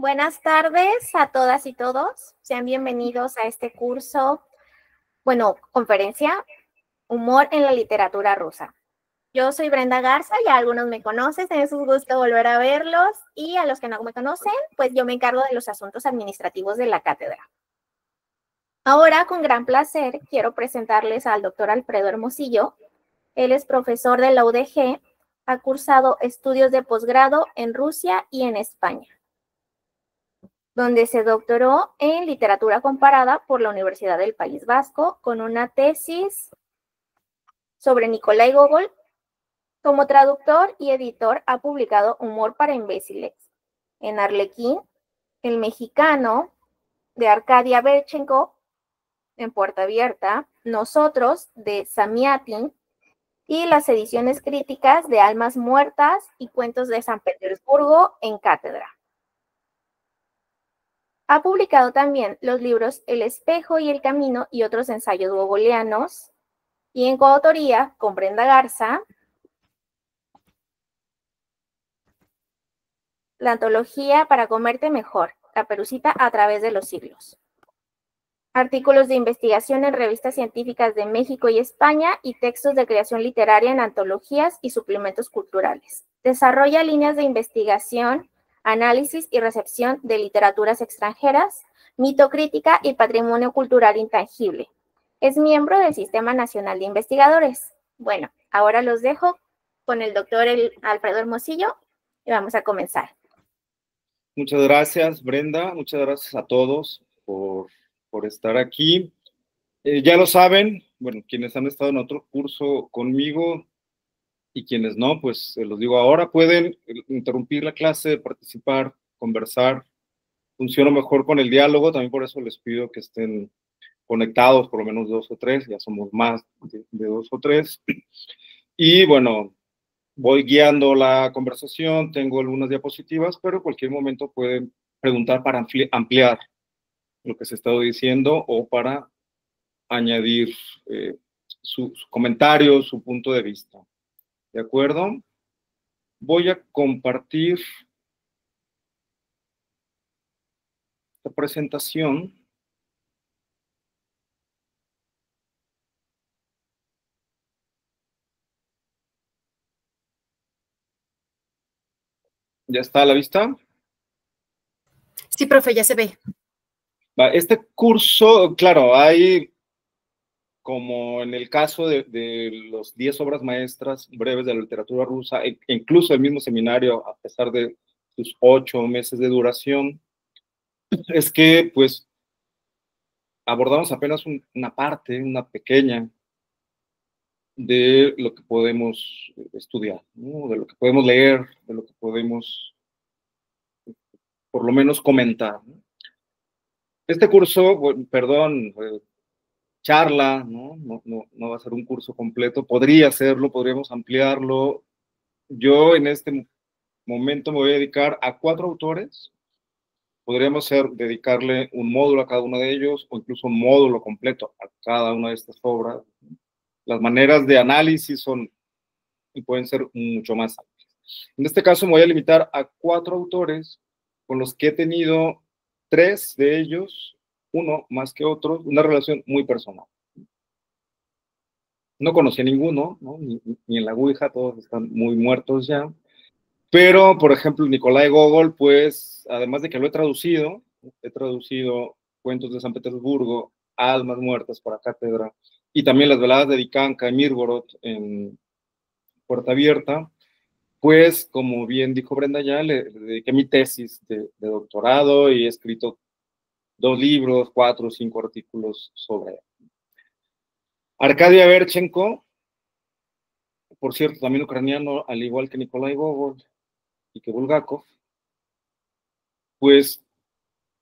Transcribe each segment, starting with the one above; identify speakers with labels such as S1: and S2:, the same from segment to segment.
S1: Buenas tardes a todas y todos. Sean bienvenidos a este curso, conferencia, Humor en la Literatura Rusa. Yo soy Brenda Garza, ya algunos me conocen, es un gusto volver a verlos, y a los que no me conocen, pues yo me encargo de los asuntos administrativos de la cátedra. Ahora, con gran placer, quiero presentarles al doctor Alfredo Hermosillo. Él es profesor de la UDG, ha cursado estudios de posgrado en Rusia y en España, donde se doctoró en literatura comparada por la Universidad del País Vasco con una tesis sobre Nikolai Gogol. Como traductor y editor ha publicado Humor para imbéciles en Arlequín, El Mexicano, de Arcadia Berchenko, en Puerta Abierta, Nosotros, de Samiatin, y las ediciones críticas de Almas Muertas y Cuentos de San Petersburgo, en Cátedra. Ha publicado también los libros El Espejo y el Camino y otros ensayos gogolianos, y en coautoría con Brenda Garza, la antología Para comerte mejor, Caperucita a través de los siglos. Artículos de investigación en revistas científicas de México y España y textos de creación literaria en antologías y suplementos culturales. Desarrolla líneas de investigación, análisis y recepción de literaturas extranjeras, mitocrítica y patrimonio cultural intangible. Es miembro del Sistema Nacional de Investigadores. Bueno, ahora los dejo con el doctor Alfredo Hermosillo y vamos a comenzar.
S2: Muchas gracias, Brenda. Muchas gracias a todos por estar aquí. Ya lo saben, bueno, quienes han estado en otro curso conmigo y quienes no, pues se los digo ahora, pueden interrumpir la clase, participar, conversar. Funciona mejor con el diálogo, también por eso les pido que estén conectados, por lo menos 2 o 3, ya somos más de 2 o 3. Y bueno, voy guiando la conversación, tengo algunas diapositivas, pero en cualquier momento pueden preguntar para ampliar lo que se ha estado diciendo o para añadir su comentario, su punto de vista. ¿De acuerdo? Voy a compartir esta presentación. ¿Ya está a la vista?
S3: Sí, profe, ya se ve.
S2: Este curso, claro, hay, como en el caso de los 10 obras maestras breves de la literatura rusa, e incluso el mismo seminario, a pesar de sus 8 meses de duración, es que pues abordamos apenas una parte, una pequeña, de lo que podemos estudiar, ¿no? De lo que podemos leer, de lo que podemos, por lo menos, comentar, ¿no? Este curso, bueno, perdón, charla, ¿no? No va a ser un curso completo, podría serlo, podríamos ampliarlo. Yo en este momento me voy a dedicar a 4 autores. Podríamos dedicarle un módulo a cada uno de ellos, o incluso un módulo completo a cada una de estas obras. Las maneras de análisis son y pueden ser mucho más amplias. En este caso me voy a limitar a 4 autores con los que he tenido 3 de ellos, uno más que otro, una relación muy personal. No conocí a ninguno, ¿no? Ni en la Ouija, todos están muy muertos ya. Pero, por ejemplo, Nikolai Gogol, pues, además de que lo he traducido Cuentos de San Petersburgo, Almas Muertas para Cátedra, y también Las Veladas de Dikanka y Mirgorod en Puerta Abierta, pues, como bien dijo Brenda ya, le dediqué mi tesis de doctorado y he escrito 2 libros, 4 o 5 artículos sobre él. Arcadia Berchenko, por cierto, también ucraniano, al igual que Nikolai Gogol y que Bulgakov, pues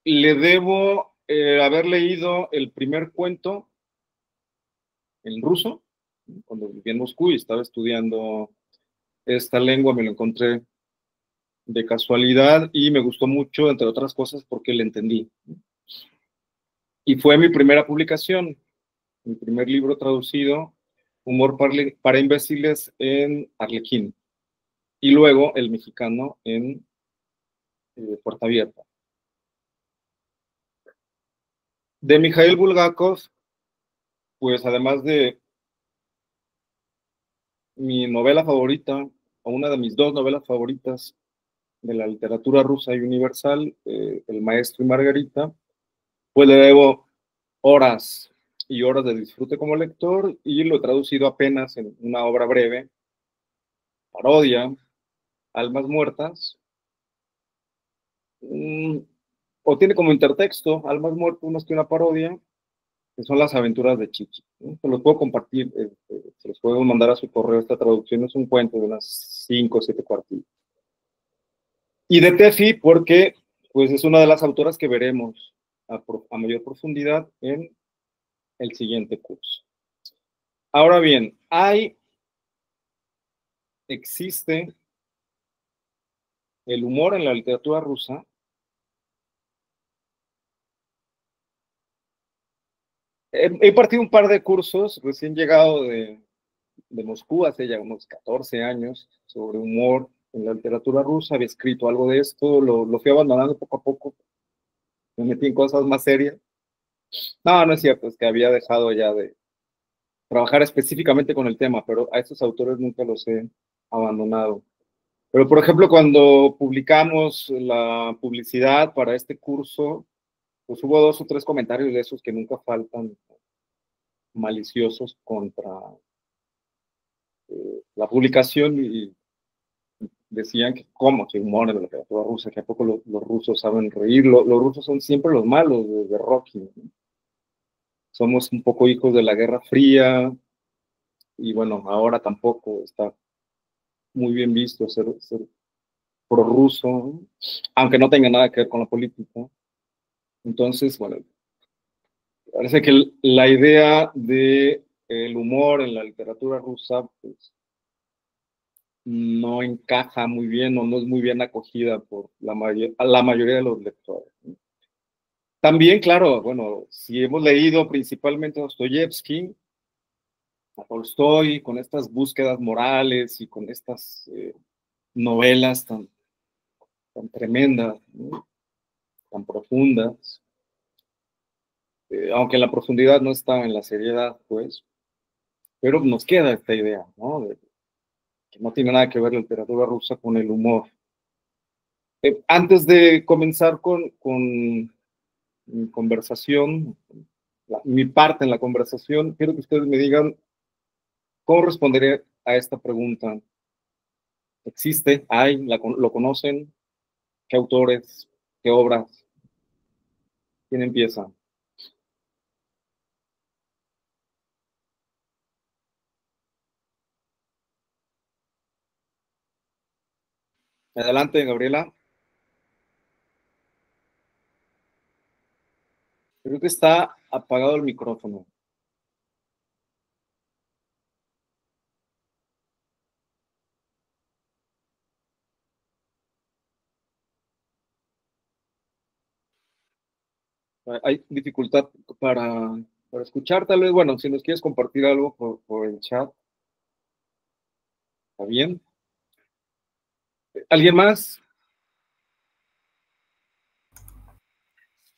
S2: le debo haber leído el primer cuento en ruso, cuando viví en Moscú y estaba estudiando esta lengua, me lo encontré de casualidad y me gustó mucho, entre otras cosas, porque le entendí. Y fue mi primera publicación, mi primer libro traducido, Humor para imbéciles, en Arlequín. Y luego El Mexicano en Puerta Abierta. De Mikhail Bulgakov, pues además de mi novela favorita, o una de mis dos novelas favoritas de la literatura rusa y universal, El Maestro y Margarita, pues le debo horas y horas de disfrute como lector y lo he traducido apenas en una obra breve, parodia, Almas Muertas, o tiene como intertexto Almas Muertas más que una parodia, que son las aventuras de Chichi, ¿no? Se los puedo compartir, se los puedo mandar a su correo. Esta traducción es un cuento de unas 5 o 7 cuartillas. Y de Tefi, porque pues es una de las autoras que veremos a mayor profundidad en el siguiente curso. Ahora bien, existe el humor en la literatura rusa. He partido un par de cursos, recién llegado de Moscú, hace ya unos 14 años, sobre humor en la literatura rusa. Había escrito algo de esto, lo fui abandonando poco a poco, me metí en cosas más serias. No, no es cierto, es que había dejado ya de trabajar específicamente con el tema, pero a estos autores nunca los he abandonado. Pero, por ejemplo, cuando publicamos la publicidad para este curso, pues hubo 2 o 3 comentarios de esos que nunca faltan, maliciosos contra la publicación, y decían que cómo, que humor en la literatura rusa, que a poco los rusos saben reír. Los rusos son siempre los malos de Rocky, ¿no? Somos un poco hijos de la Guerra Fría, y bueno, ahora tampoco está muy bien visto ser prorruso, ¿no? Aunque no tenga nada que ver con la política. Entonces, bueno, parece que la idea de el humor en la literatura rusa, pues, no encaja muy bien o no es muy bien acogida por la mayoría de los lectores. También, claro, bueno, si hemos leído principalmente a Dostoyevsky, a Tolstoy, con estas búsquedas morales y con estas novelas tan tremendas, ¿no? Tan profundas, aunque la profundidad no está en la seriedad, pues, pero nos queda esta idea, ¿no? De que no tiene nada que ver la literatura rusa con el humor. Antes de comenzar con mi conversación, mi parte en la conversación, quiero que ustedes me digan cómo responderé a esta pregunta. ¿Existe? ¿Hay? ¿Lo conocen? ¿Qué autores? ¿Qué obras? ¿Quién empieza? Adelante, Gabriela. Creo que está apagado el micrófono. Hay dificultad para escuchar, tal vez. Bueno, si nos quieres compartir algo por el chat, ¿está bien? ¿Alguien más?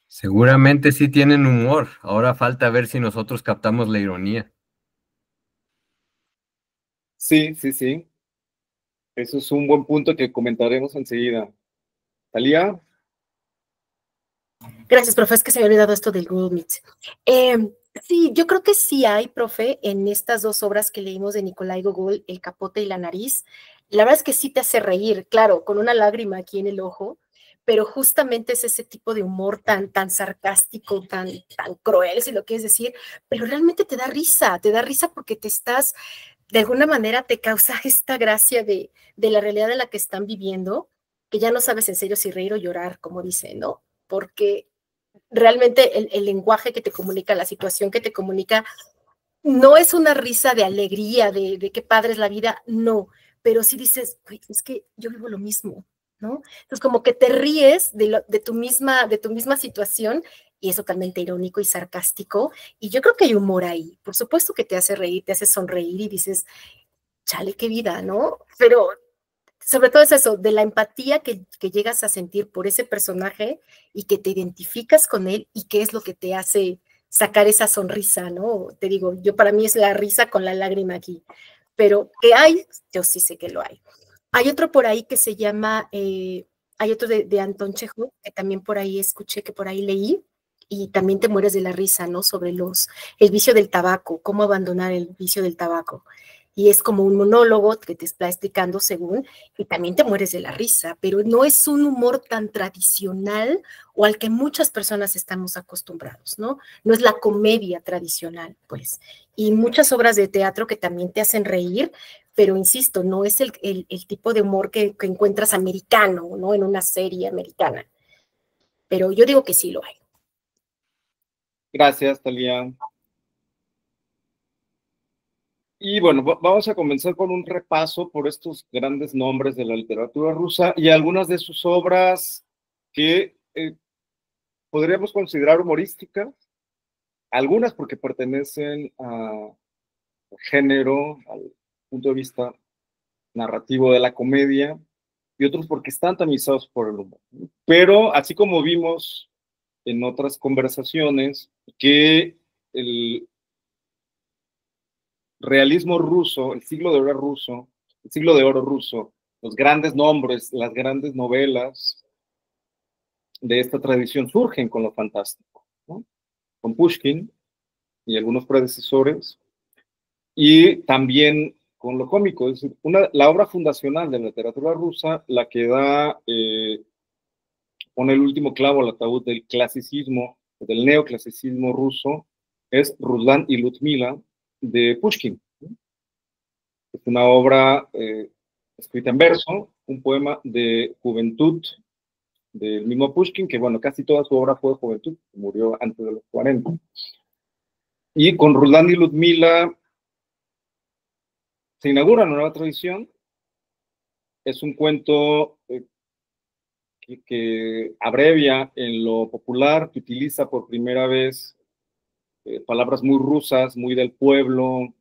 S4: Seguramente sí tienen humor. Ahora falta ver si nosotros captamos la ironía.
S2: Sí, sí, sí. Eso es un buen punto que comentaremos enseguida. ¿Talía?
S3: Gracias, profe. Es que se me había olvidado esto del Google Meet. Sí, yo creo que sí hay, profe, en estas 2 obras que leímos de Nikolai Gogol, El capote y la nariz. La verdad es que sí te hace reír, claro, con una lágrima aquí en el ojo, pero justamente es ese tipo de humor tan sarcástico, tan cruel, si lo quieres decir, pero realmente te da risa porque de alguna manera te causa esta gracia de la realidad en la que están viviendo, que ya no sabes en serio si reír o llorar, como dicen, ¿no? Porque realmente el lenguaje que te comunica, la situación que te comunica, no es una risa de alegría, de qué padre es la vida, no, pero sí dices, es que yo vivo lo mismo, ¿no? Entonces como que te ríes de tu misma situación y es totalmente irónico y sarcástico, y yo creo que hay humor ahí, por supuesto que te hace reír, te hace sonreír y dices, chale, qué vida, ¿no? Pero sobre todo es eso, de la empatía que llegas a sentir por ese personaje y que te identificas con él y qué es lo que te hace sacar esa sonrisa, ¿no? Te digo, yo para mí es la risa con la lágrima aquí, pero ¿qué hay? Yo sí sé que lo hay. Hay otro por ahí que se llama, hay otro de Anton Chekhov, que también por ahí escuché, que por ahí leí, y también te mueres de la risa, ¿no? Sobre el vicio del tabaco, cómo abandonar el vicio del tabaco. Y es como un monólogo que te está explicando según, y también te mueres de la risa, pero no es un humor tan tradicional o al que muchas personas estamos acostumbrados, ¿no? No es la comedia tradicional, pues. Y muchas obras de teatro que también te hacen reír, pero insisto, no es el tipo de humor que encuentras americano, ¿no? En una serie americana. Pero yo digo que sí lo hay.
S2: Gracias, Talia. Y bueno, vamos a comenzar con un repaso por estos grandes nombres de la literatura rusa y algunas de sus obras que podríamos considerar humorísticas, algunas porque pertenecen al género, al punto de vista narrativo de la comedia, y otros porque están tamizados por el humor. Pero así como vimos en otras conversaciones que el realismo ruso, el siglo de oro ruso, el siglo de oro ruso, los grandes nombres, las grandes novelas de esta tradición surgen con lo fantástico, ¿no? Con Pushkin y algunos predecesores, y también con lo cómico. Es decir, la obra fundacional de la literatura rusa, la que pone el último clavo al ataúd del clasicismo, del neoclasicismo ruso, es Ruslan y Ludmila de Pushkin. Es una obra escrita en verso, un poema de juventud del mismo Pushkin, que bueno, casi toda su obra fue de juventud, murió antes de los 40. Y con Ruslan y Ludmila se inaugura una nueva tradición. Es un cuento que abrevia en lo popular, que utiliza por primera vez palabras muy rusas, muy del pueblo,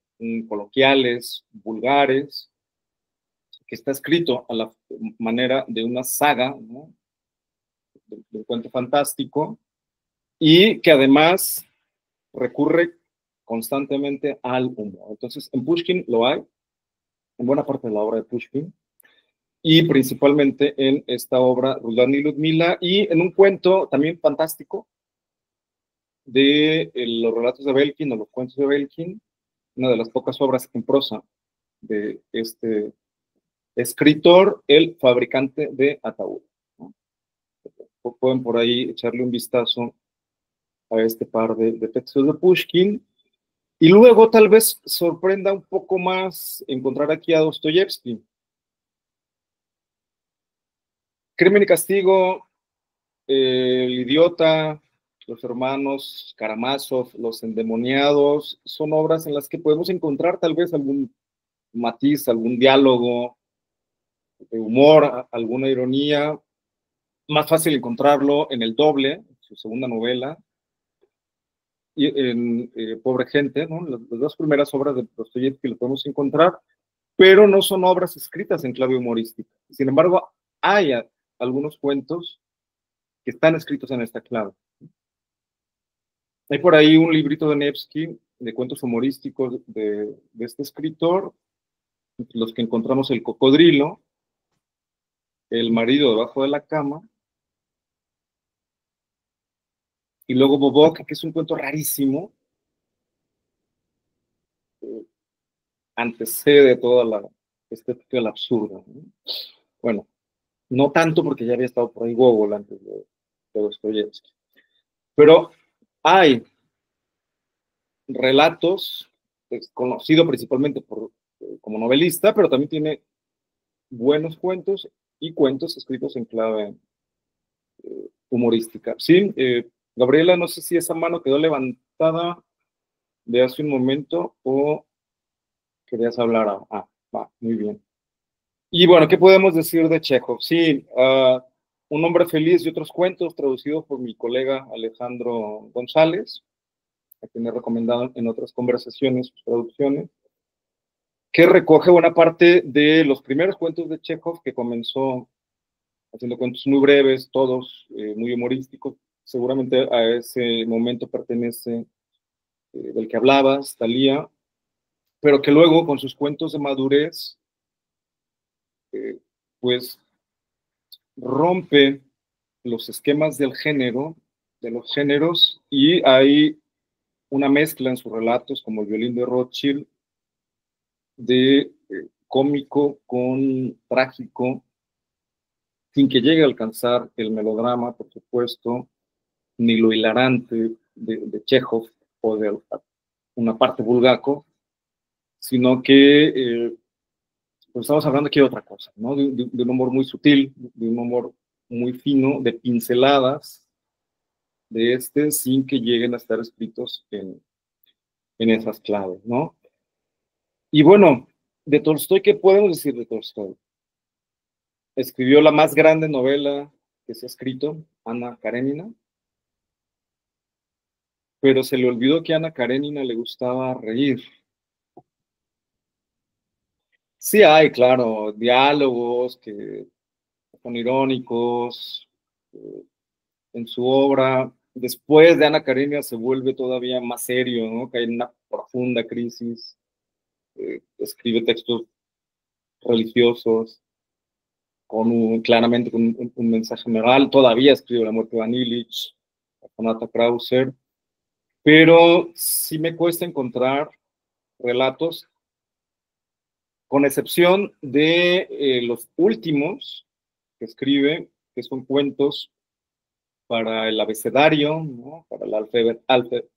S2: coloquiales, vulgares, que está escrito a la manera de una saga, ¿no? de un cuento fantástico, y que además recurre constantemente al humor. Entonces, en Pushkin lo hay, en buena parte de la obra de Pushkin, y principalmente en esta obra, Ruslan y Ludmila, y en un cuento también fantástico de los relatos de Belkin o los cuentos de Belkin, una de las pocas obras en prosa de este escritor, el fabricante de ataúd, ¿no? Pueden por ahí echarle un vistazo a este par de textos de Pushkin. Y luego tal vez sorprenda un poco más encontrar aquí a Dostoyevsky. Crimen y Castigo, El Idiota, Los Hermanos Karamazov, Los Endemoniados, son obras en las que podemos encontrar tal vez algún matiz, algún diálogo de humor, alguna ironía. Más fácil encontrarlo en El Doble, su segunda novela, y en Pobre Gente, ¿no? Las dos primeras obras de Dostoyevsky lo podemos encontrar, pero no son obras escritas en clave humorística. Sin embargo, hay algunos cuentos que están escritos en esta clave. Hay por ahí un librito de Nevsky de cuentos humorísticos de este escritor, los que encontramos El Cocodrilo, El Marido debajo de la cama, y luego Bobok, que es un cuento rarísimo, antecede toda la estética del absurdo, ¿no? Bueno, no tanto porque ya había estado por ahí Gogol antes de Dostoyevsky. Pero hay relatos, conocido principalmente como novelista, pero también tiene buenos cuentos y cuentos escritos en clave humorística. Sí, Gabriela, no sé si esa mano quedó levantada de hace un momento o querías hablar. Va, muy bien. Y bueno, ¿qué podemos decir de Chekhov? Sí, Un hombre feliz y otros cuentos, traducido por mi colega Alejandro González, a quien he recomendado en otras conversaciones sus traducciones. que recoge buena parte de los primeros cuentos de Chekhov, que comenzó haciendo cuentos muy breves, todos muy humorísticos. Seguramente a ese momento pertenece del que hablabas, Thalía, pero que luego con sus cuentos de madurez, pues rompe los esquemas del género, de los géneros, y hay una mezcla en sus relatos, como el violín de Rothschild, de cómico con trágico, sin que llegue a alcanzar el melodrama, por supuesto, ni lo hilarante de Chekhov o de una parte bulgaco, sino que pues estamos hablando aquí de otra cosa, ¿no? De un humor muy sutil, de un humor muy fino, de pinceladas de sin que lleguen a estar escritos en esas claves, ¿no? Y bueno, de Tolstoy, ¿qué podemos decir de Tolstoy? Escribió la más grande novela que se ha escrito, Ana Karenina, pero se le olvidó que a Ana Karenina le gustaba reír. Sí hay, claro, diálogos que son irónicos en su obra. Después de Ana Karenina se vuelve todavía más serio, ¿no? Cae en una profunda crisis, escribe textos religiosos, claramente con un mensaje moral. Todavía escribe La muerte de Van Illich, Renata Krauser, pero sí me cuesta encontrar relatos, con excepción de los últimos que escribe, que son cuentos para el abecedario, ¿no? Para la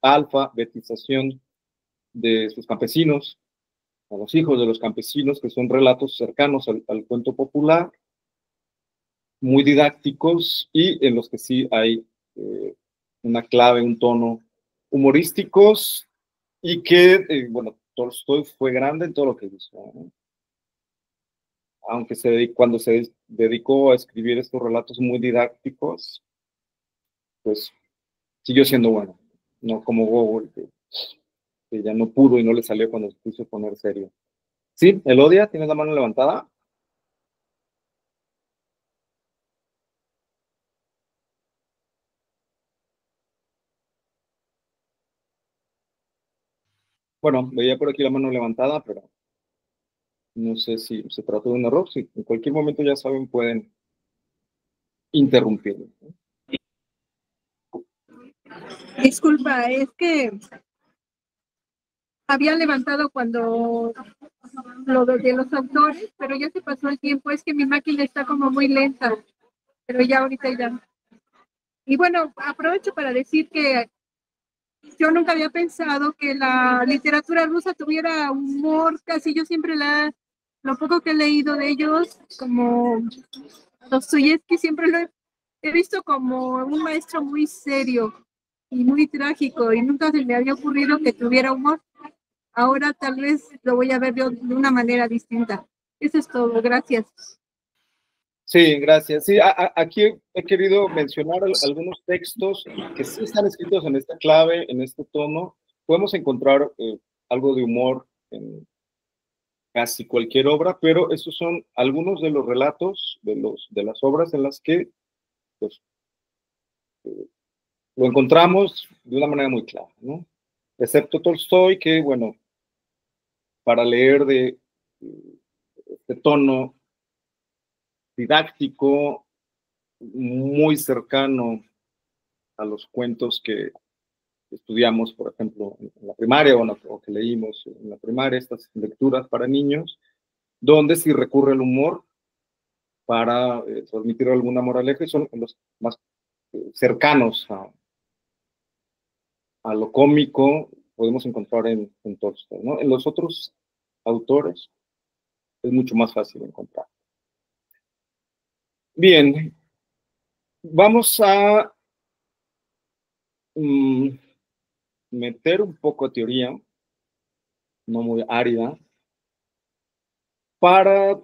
S2: alfabetización de sus campesinos, a los hijos de los campesinos, que son relatos cercanos al cuento popular, muy didácticos y en los que sí hay una clave, un tono humorísticos y que, bueno, Tolstoy fue grande en todo lo que hizo, ¿no? Aunque cuando se dedicó a escribir estos relatos muy didácticos, pues siguió siendo bueno, no como Gogol, que ya no pudo y no le salió cuando se quiso poner serio. Sí, Elodia, ¿tienes la mano levantada? Bueno, veía por aquí la mano levantada, pero no sé si se trató de un error. Si en cualquier momento, ya saben, pueden interrumpirme.
S5: Disculpa, es que había levantado cuando lo de los autores, pero ya se pasó el tiempo. Es que mi máquina está como muy lenta, pero ya ahorita ya. Y bueno, aprovecho para decir que yo nunca había pensado que la literatura rusa tuviera humor. Casi yo siempre lo poco que he leído de ellos, como Dostoyevsky, siempre lo he visto como un maestro muy serio y muy trágico, y nunca se me había ocurrido que tuviera humor. Ahora tal vez lo voy a ver de una manera distinta. Eso es todo, gracias.
S2: Sí, gracias. Sí, aquí he querido mencionar algunos textos que sí están escritos en esta clave, en este tono. Podemos encontrar algo de humor en casi cualquier obra, pero esos son algunos de los relatos de las obras en las que pues, lo encontramos de una manera muy clara, ¿no? Excepto Tolstoy, que, bueno, para leer de este tono didáctico, muy cercano a los cuentos que estudiamos, por ejemplo, en la primaria o que leímos en la primaria, estas lecturas para niños, donde sí recurre el humor para transmitir alguna moraleja, y son los más cercanos a lo cómico, podemos encontrar en Tolstoy, ¿no? En los otros autores es mucho más fácil encontrar. Bien, vamos a meter un poco de teoría, no muy árida, para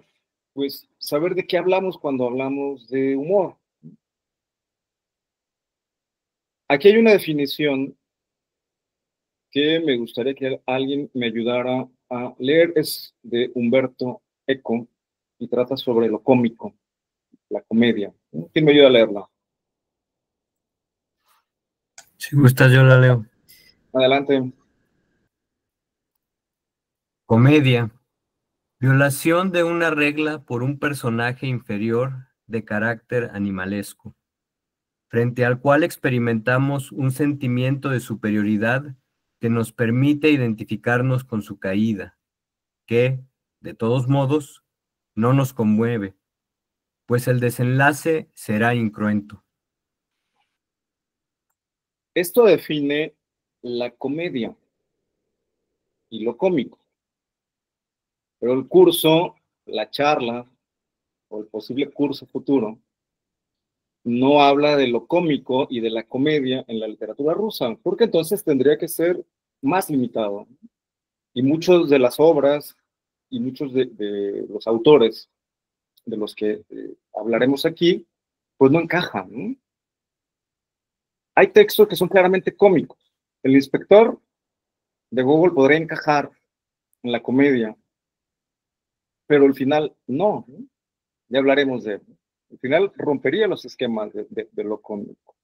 S2: pues saber de qué hablamos cuando hablamos de humor. Aquí hay una definición que me gustaría que alguien me ayudara a leer es de Humberto Eco y trata sobre lo cómico, la comedia. ¿Quién me ayuda a leerla?
S4: Si gustas, yo la leo.
S2: Adelante.
S4: Comedia. Violación de una regla por un personaje inferior de carácter animalesco, frente al cual experimentamos un sentimiento de superioridad que nos permite identificarnos con su caída, que, de todos modos, no nos conmueve, pues el desenlace será incruento.
S2: Esto define la comedia y lo cómico. Pero el curso, la charla o el posible curso futuro no habla de lo cómico y de la comedia en la literatura rusa, porque entonces tendría que ser más limitado. Y muchas de las obras y muchos de los autores de los que hablaremos aquí, pues no encajan, ¿no? Hay textos que son claramente cómicos. El inspector de Gogol podría encajar en la comedia, pero el final no, ¿no? Ya hablaremos de él. Al final rompería los esquemas de lo cómico.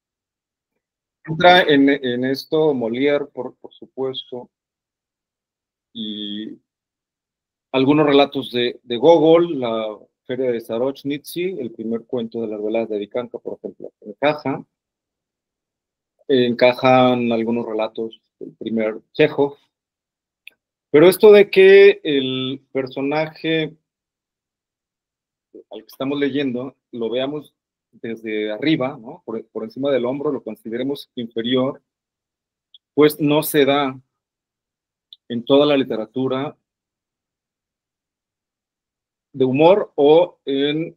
S2: Entra en esto Molière, por supuesto, y algunos relatos de Gogol, la Feria de Sarochnitsy, el primer cuento de las veladas de Dikanka, por ejemplo, encajan algunos relatos del primer Chekhov, pero esto de que el personaje al que estamos leyendo lo veamos desde arriba, ¿no? por encima del hombro, lo consideremos inferior, pues no se da en toda la literatura de humor o en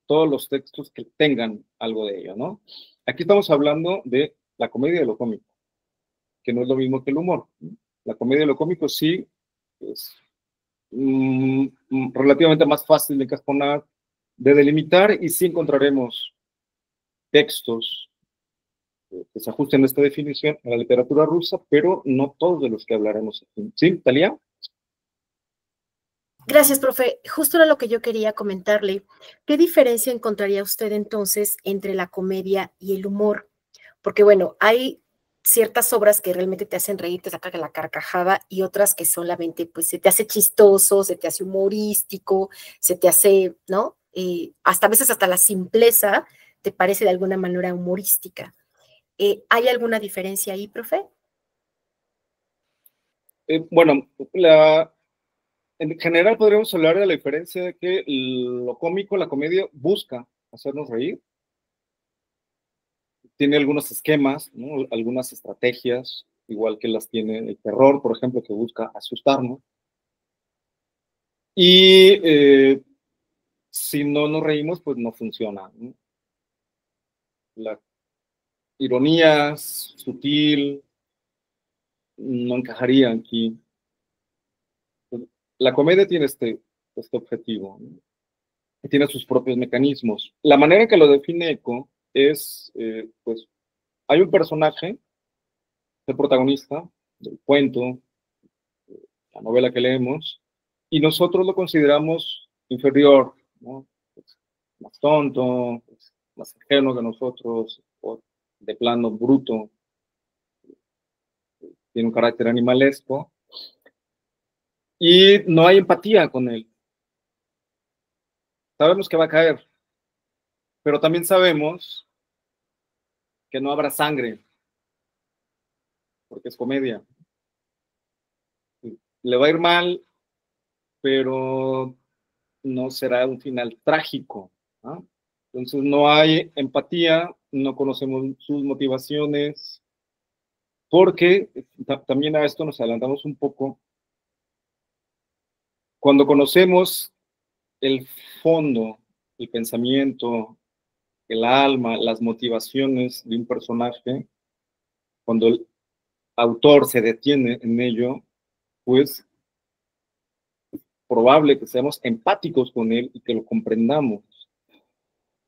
S2: todos los textos que tengan algo de ello, ¿no? Aquí estamos hablando de la comedia y de lo cómico, que no es lo mismo que el humor. La comedia y lo cómico sí es relativamente más fácil de encajonar, de delimitar, y sí encontraremos textos que se ajusten a esta definición en la literatura rusa, pero no todos de los que hablaremos aquí. ¿Sí, Talía?
S3: Gracias, profe. Justo era lo que yo quería comentarle. ¿Qué diferencia encontraría usted entonces entre la comedia y el humor? Porque bueno, hay ciertas obras que realmente te hacen reír, te sacan la carcajada, y otras que solamente, pues, se te hace chistoso, se te hace humorístico, se te hace, ¿no? Hasta a veces hasta la simpleza te parece de alguna manera humorística. ¿Hay alguna diferencia ahí, profe?
S2: Bueno, en general podríamos hablar de la diferencia de que lo cómico, la comedia, busca hacernos reír. Tiene algunos esquemas, ¿no? Algunas estrategias, igual que las tiene el terror, por ejemplo, que busca asustarnos. Y si no nos reímos, pues no funciona, ¿no? La ironía sutil no encajaría aquí. La comedia tiene este objetivo, ¿no? Y tiene sus propios mecanismos. La manera en que lo define Eco es, pues, hay un personaje, el protagonista del cuento, la novela que leemos, y nosotros lo consideramos inferior, ¿no? Pues, más tonto, pues, más ajeno que nosotros, o de plano bruto, tiene un carácter animalesco, y no hay empatía con él. Sabemos que va a caer, pero también sabemos que no habrá sangre, porque es comedia. Le va a ir mal, pero no será un final trágico, ¿no? Entonces no hay empatía, no conocemos sus motivaciones, porque también a esto nos adelantamos un poco. Cuando conocemos el fondo, el pensamiento, el alma, las motivaciones de un personaje, cuando el autor se detiene en ello, pues es probable que seamos empáticos con él y que lo comprendamos.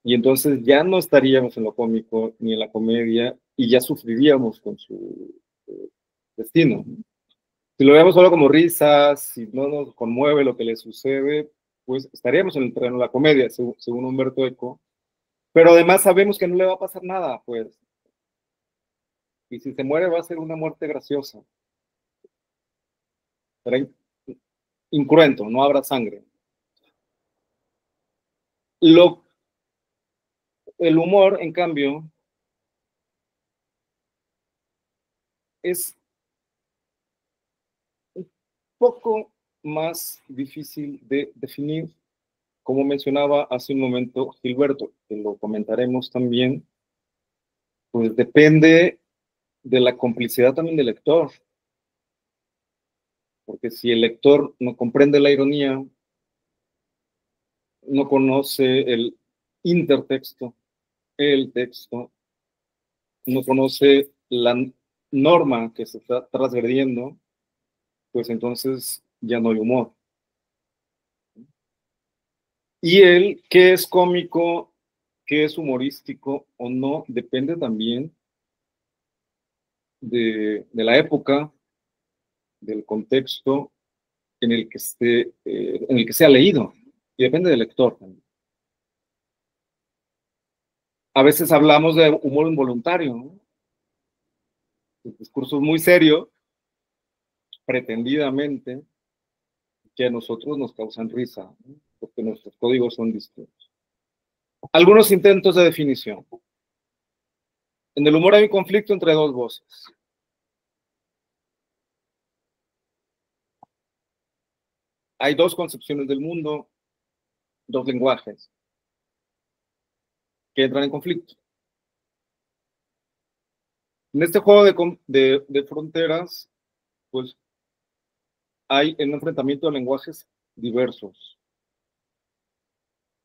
S2: Y entonces ya no estaríamos en lo cómico ni en la comedia y ya sufriríamos con su destino. Si lo vemos solo como risas, si no nos conmueve lo que le sucede, pues estaríamos en el terreno de la comedia, según Humberto Eco. Pero además sabemos que no le va a pasar nada, pues. Y si se muere va a ser una muerte graciosa. Será incruento, no habrá sangre. El humor, en cambio, es un poco más difícil de definir, como mencionaba hace un momento Gilberto, que lo comentaremos también, pues depende de la complicidad también del lector, porque si el lector no comprende la ironía, no conoce el intertexto, el texto, no conoce la norma que se está transgrediendo, pues entonces ya no hay humor. Y el qué es cómico, qué es humorístico o no, depende también de la época, del contexto en el que en el que sea leído, y depende del lector también. A veces hablamos de humor involuntario, ¿no? El discurso es muy serio, pretendidamente, que a nosotros nos causan risa, ¿no? Porque nuestros códigos son distintos. Algunos intentos de definición. En el humor hay un conflicto entre dos voces. Hay dos concepciones del mundo, dos lenguajes que entran en conflicto. En este juego de fronteras, pues hay un enfrentamiento de lenguajes diversos,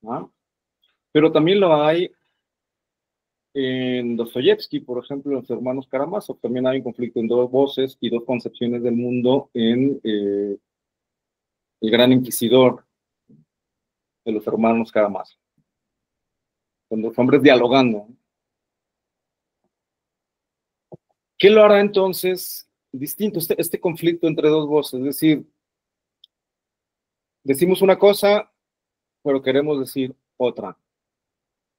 S2: ¿no? Pero también lo hay en Dostoyevsky, por ejemplo, en los hermanos Karamazov. También hay un conflicto en dos voces y dos concepciones del mundo en El Gran Inquisidor de los hermanos Karamazov, con los hombres dialogando. ¿Qué lo hará entonces distinto este conflicto entre dos voces? Es decir, decimos una cosa, pero queremos decir otra.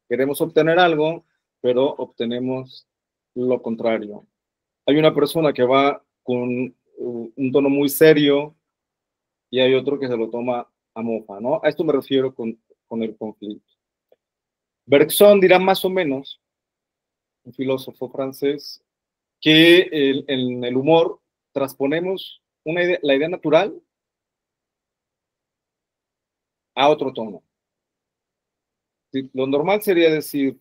S2: Queremos obtener algo, pero obtenemos lo contrario. Hay una persona que va con un tono muy serio y hay otro que se lo toma a mofa, ¿no? A esto me refiero con el conflicto. Bergson dirá más o menos, un filósofo francés, que en el humor transponemos la idea natural a otro tono. Lo normal sería decir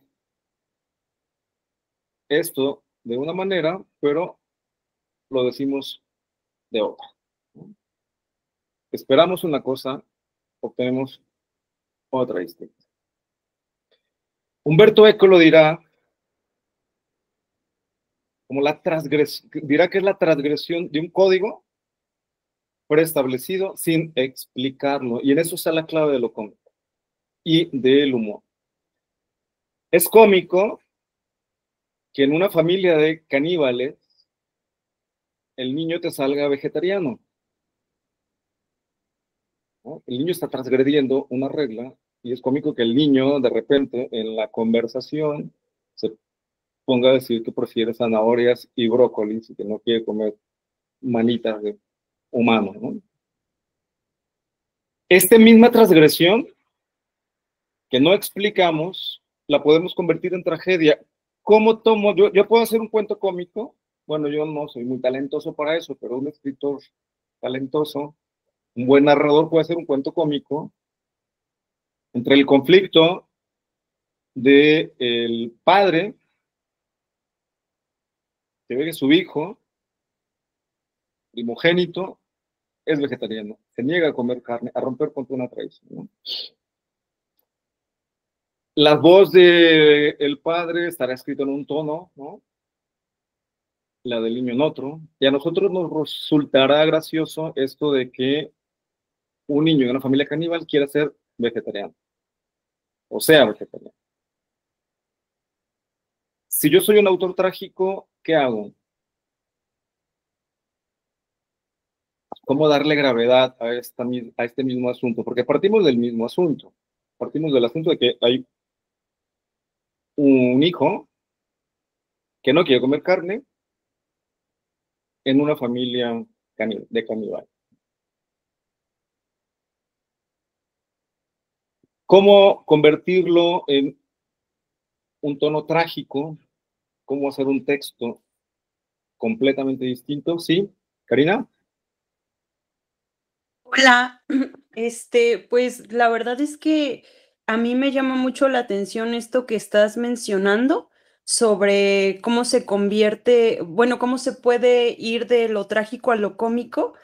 S2: esto de una manera, pero lo decimos de otra. Esperamos una cosa, obtenemos otra distinta. Humberto Eco lo dirá como dirá que es la transgresión de un código preestablecido sin explicarlo. Y en eso está la clave de lo cómico y del humor. Es cómico que en una familia de caníbales el niño te salga vegetariano, ¿no? El niño está transgrediendo una regla y es cómico que el niño de repente en la conversación se ponga a decir que prefiere zanahorias y brócolis y que no quiere comer manitas de humano, ¿no? Esta misma transgresión que no explicamos la podemos convertir en tragedia. ¿Cómo tomo? Yo puedo hacer un cuento cómico. Bueno, yo no soy muy talentoso para eso, pero un escritor talentoso, un buen narrador puede hacer un cuento cómico entre el conflicto del padre que ve que su hijo primogénito es vegetariano, se niega a comer carne, a romper contra una tradición, ¿no? La voz del padre estará escrita en un tono, ¿no? La del niño en otro, y a nosotros nos resultará gracioso esto de que un niño de una familia caníbal quiera ser vegetariano, o sea, vegetariano. Si yo soy un autor trágico, ¿qué hago? cómo darle gravedad a este mismo asunto, porque partimos del mismo asunto, partimos del asunto de que hay un hijo que no quiere comer carne en una familia de caníbal. ¿Cómo convertirlo en un tono trágico? ¿Cómo hacer un texto completamente distinto? ¿Sí? ¿Karina?
S6: Hola, pues la verdad es que a mí me llama mucho la atención esto que estás mencionando sobre cómo se convierte, bueno, cómo se puede ir de lo trágico a lo cómico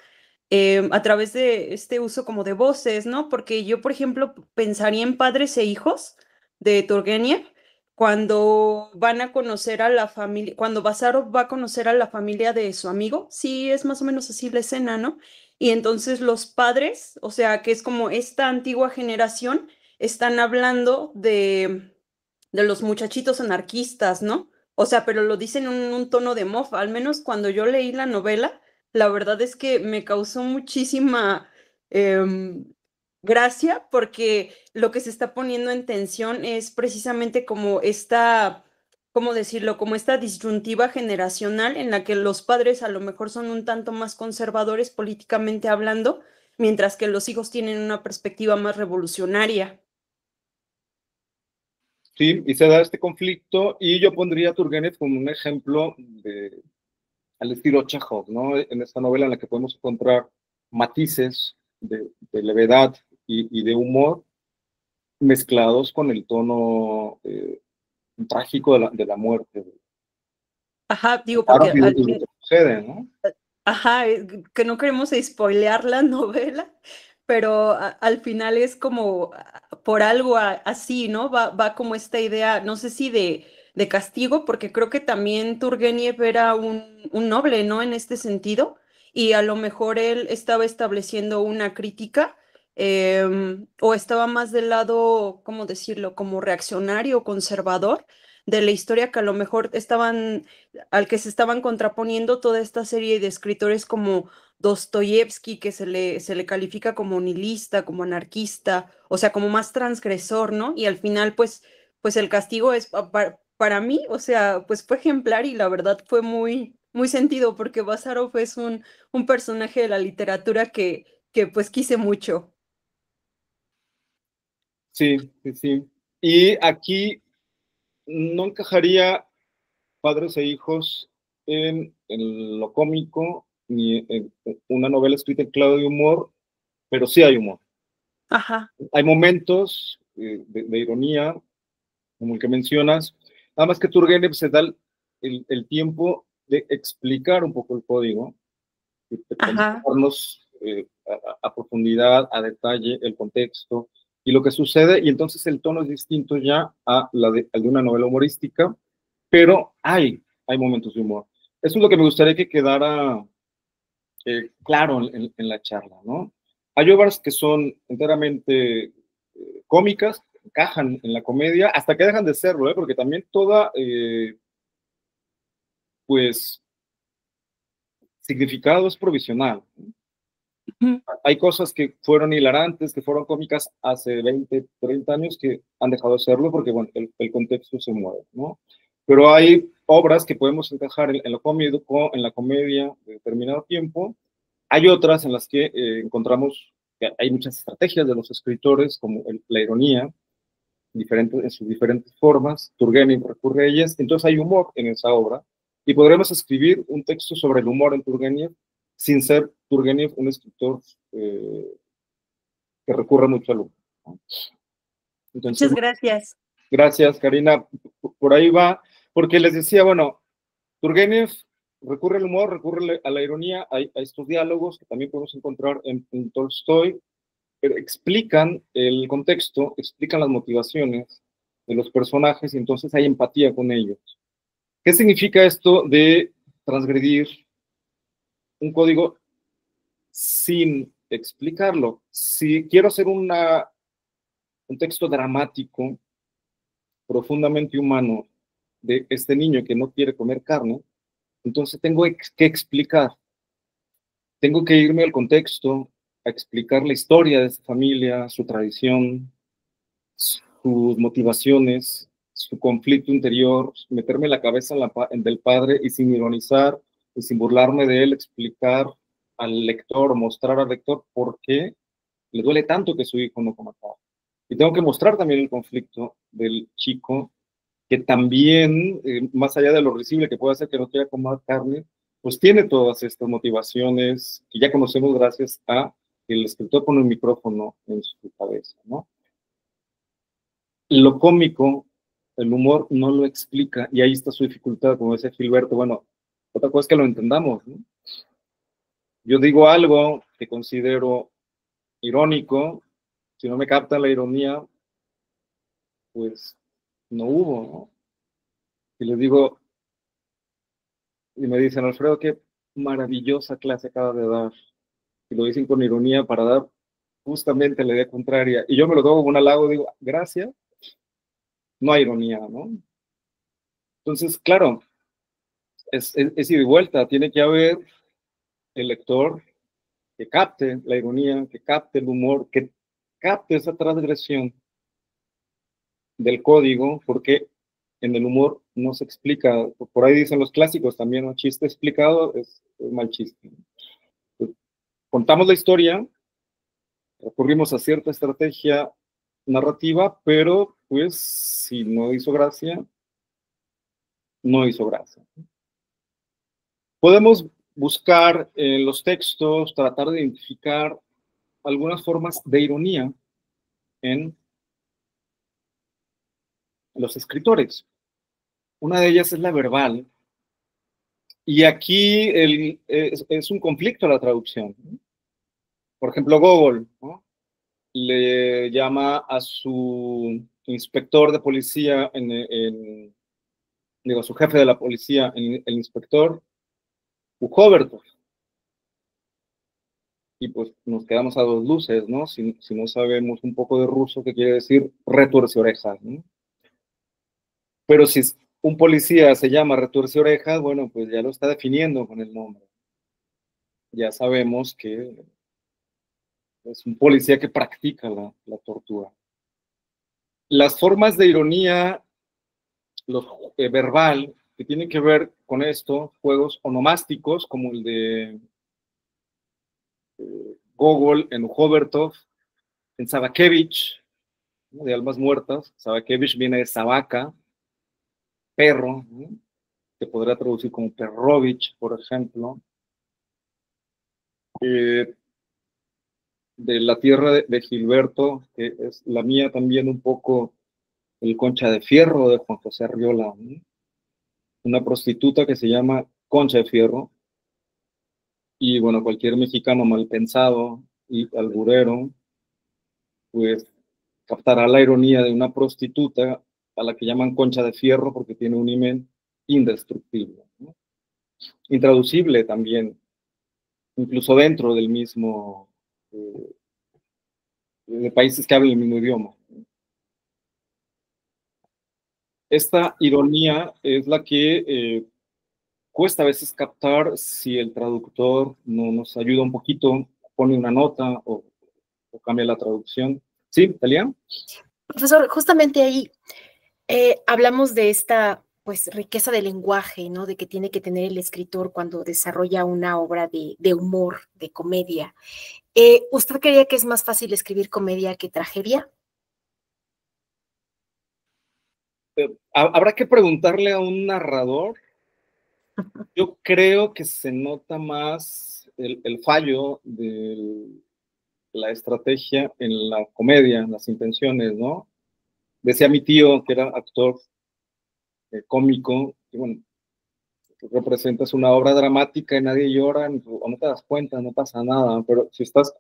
S6: a través de este uso como de voces, ¿no? Porque yo, por ejemplo, pensaría en Padres e Hijos de Turgenev, cuando van a conocer a la familia, cuando Bazarov va a conocer a la familia de su amigo, sí, es más o menos así la escena, ¿no? Y entonces los padres, o sea, que es como esta antigua generación, están hablando de los muchachitos anarquistas, ¿no? O sea, pero lo dicen en un tono de mofa. Al menos cuando yo leí la novela, la verdad es que me causó muchísima em, gracia porque lo que se está poniendo en tensión es precisamente como esta, ¿cómo decirlo? Como esta disyuntiva generacional en la que los padres a lo mejor son un tanto más conservadores políticamente hablando, mientras que los hijos tienen una perspectiva más revolucionaria.
S2: Sí, y se da este conflicto, y yo pondría a Turgenev como un ejemplo al estilo Chekhov, ¿no? En esta novela en la que podemos encontrar matices de levedad y de humor mezclados con el tono trágico de la muerte.
S6: Ajá, digo,
S2: Claro,
S6: porque
S2: y lo que sucede, ¿no?
S6: ajá, que no queremos spoilear la novela, pero al final es como por algo así, ¿no? Va como esta idea, no sé si de castigo, porque creo que también Turgenev era un noble, ¿no? En este sentido, y a lo mejor él estaba estableciendo una crítica, o estaba más del lado, ¿cómo decirlo?, como reaccionario, conservador de la historia que a lo mejor al que se estaban contraponiendo toda esta serie de escritores como Dostoyevsky, que se le califica como nihilista, como anarquista, o sea, como más transgresor, ¿no? Y al final, pues el castigo es para mí, o sea, pues fue ejemplar y la verdad fue muy sentido porque Bazarov es un personaje de la literatura que pues quise mucho.
S2: Sí, sí, sí. Y aquí no encajaría Padres e Hijos en lo cómico, ni en una novela escrita en clave de humor, pero sí hay humor.
S6: Ajá,
S2: Hay momentos de ironía, como el que mencionas, nada más que Turgenev se da el tiempo de explicar un poco el código, de
S6: ajá.
S2: contarnos a profundidad, a detalle, el contexto y lo que sucede, y entonces el tono es distinto ya al de una novela humorística, pero hay momentos de humor. Eso es lo que me gustaría que quedara claro en la charla, ¿no? Hay obras que son enteramente cómicas, encajan en la comedia, hasta que dejan de serlo, porque también toda, pues, significado es provisional.
S6: Ujú.
S2: Hay cosas que fueron hilarantes, que fueron cómicas hace 20, 30 años que han dejado de serlo porque, bueno, el contexto se mueve, ¿no? Pero hay obras que podemos encajar en la comedia de determinado tiempo. Hay otras en las que encontramos que hay muchas estrategias de los escritores, como la ironía, en sus diferentes formas. Turgenev recurre a ellas. Entonces hay humor en esa obra. Y podremos escribir un texto sobre el humor en Turgenev sin ser Turgenev un escritor que recurre mucho al humor, ¿no? Entonces,
S6: Muchas gracias.
S2: gracias, Karina. Por ahí va, porque les decía, bueno, Turgenev recurre al humor, recurre a la ironía, a estos diálogos que también podemos encontrar en Tolstoy, pero explican el contexto, explican las motivaciones de los personajes y entonces hay empatía con ellos. ¿Qué significa esto de transgredir un código sin explicarlo? Si quiero hacer un texto dramático, profundamente humano, de este niño que no quiere comer carne, entonces tengo que explicar tengo que irme al contexto, a explicar la historia de esta familia, su tradición, sus motivaciones, su conflicto interior, meterme la cabeza en del padre y sin ironizar y sin burlarme de él, explicar al lector, mostrar al lector por qué le duele tanto que su hijo no coma carne. Y tengo que mostrar también el conflicto del chico, que también, más allá de lo risible que puede hacer que no quiera comer carne, pues tiene todas estas motivaciones que ya conocemos gracias a que el escritor pone un micrófono en su cabeza, ¿no? Lo cómico, el humor no lo explica, y ahí está su dificultad, como decía Gilberto. Bueno, otra cosa es que lo entendamos, ¿no? Yo digo algo que considero irónico, si no me capta la ironía, pues no hubo, ¿no? Y les digo, y me dicen, Alfredo, qué maravillosa clase acabas de dar. Y lo dicen con ironía para dar justamente la idea contraria. Y yo me lo tomo como un halago, digo, gracias. No hay ironía, ¿no? Entonces, claro, es ida y vuelta. Tiene que haber el lector que capte la ironía, que capte el humor, que capte esa transgresión del código, porque en el humor no se explica. Por ahí dicen los clásicos también, un chiste explicado es mal chiste. Pues, contamos la historia, recurrimos a cierta estrategia narrativa, pero pues si no hizo gracia, no hizo gracia. Podemos buscar en los textos, tratar de identificar algunas formas de ironía en los escritores. Una de ellas es la verbal, y aquí es un conflicto la traducción. Por ejemplo, Gogol, ¿no?, le llama a su inspector de policía, digo, a su jefe de la policía, el inspector Ujoberto. Y pues nos quedamos a dos luces, ¿no? Si no sabemos un poco de ruso, ¿qué quiere decir retuerce orejas, ¿no? Pero si un policía se llama retuerce orejas, bueno, pues ya lo está definiendo con el nombre. Ya sabemos que es un policía que practica la tortura. Las formas de ironía verbal que tienen que ver con esto, juegos onomásticos como el de Gogol en Ujobertov, en Zabakevich, ¿no?, de Almas Muertas. Zabakevich viene de Sabaka, perro, ¿no?, que podría traducir como Perrovich, por ejemplo. De La Tierra de Gilberto, que es la mía también un poco, el Concha de Fierro de Juan José Arriola, ¿no?, una prostituta que se llama Concha de Fierro. Y bueno, cualquier mexicano mal pensado y alburero, pues captará la ironía de una prostituta a la que llaman Concha de Fierro porque tiene un himen indestructible, ¿no?, intraducible también, incluso dentro del mismo, de países que hablan el mismo idioma. Esta ironía es la que cuesta a veces captar si el traductor no nos ayuda un poquito, pone una nota o cambia la traducción. ¿Sí, Talia?
S3: Profesor, justamente ahí hablamos de esta pues riqueza de lenguaje, ¿no?, de que tiene que tener el escritor cuando desarrolla una obra de humor, de comedia. ¿Usted creía que es más fácil escribir comedia que tragedia?
S2: Habrá que preguntarle a un narrador. Yo creo que se nota más el fallo de la estrategia en la comedia, en las intenciones, ¿no? Decía mi tío, que era actor cómico, y bueno, tú representas una obra dramática y nadie llora, o no te das cuenta, no pasa nada, pero si estás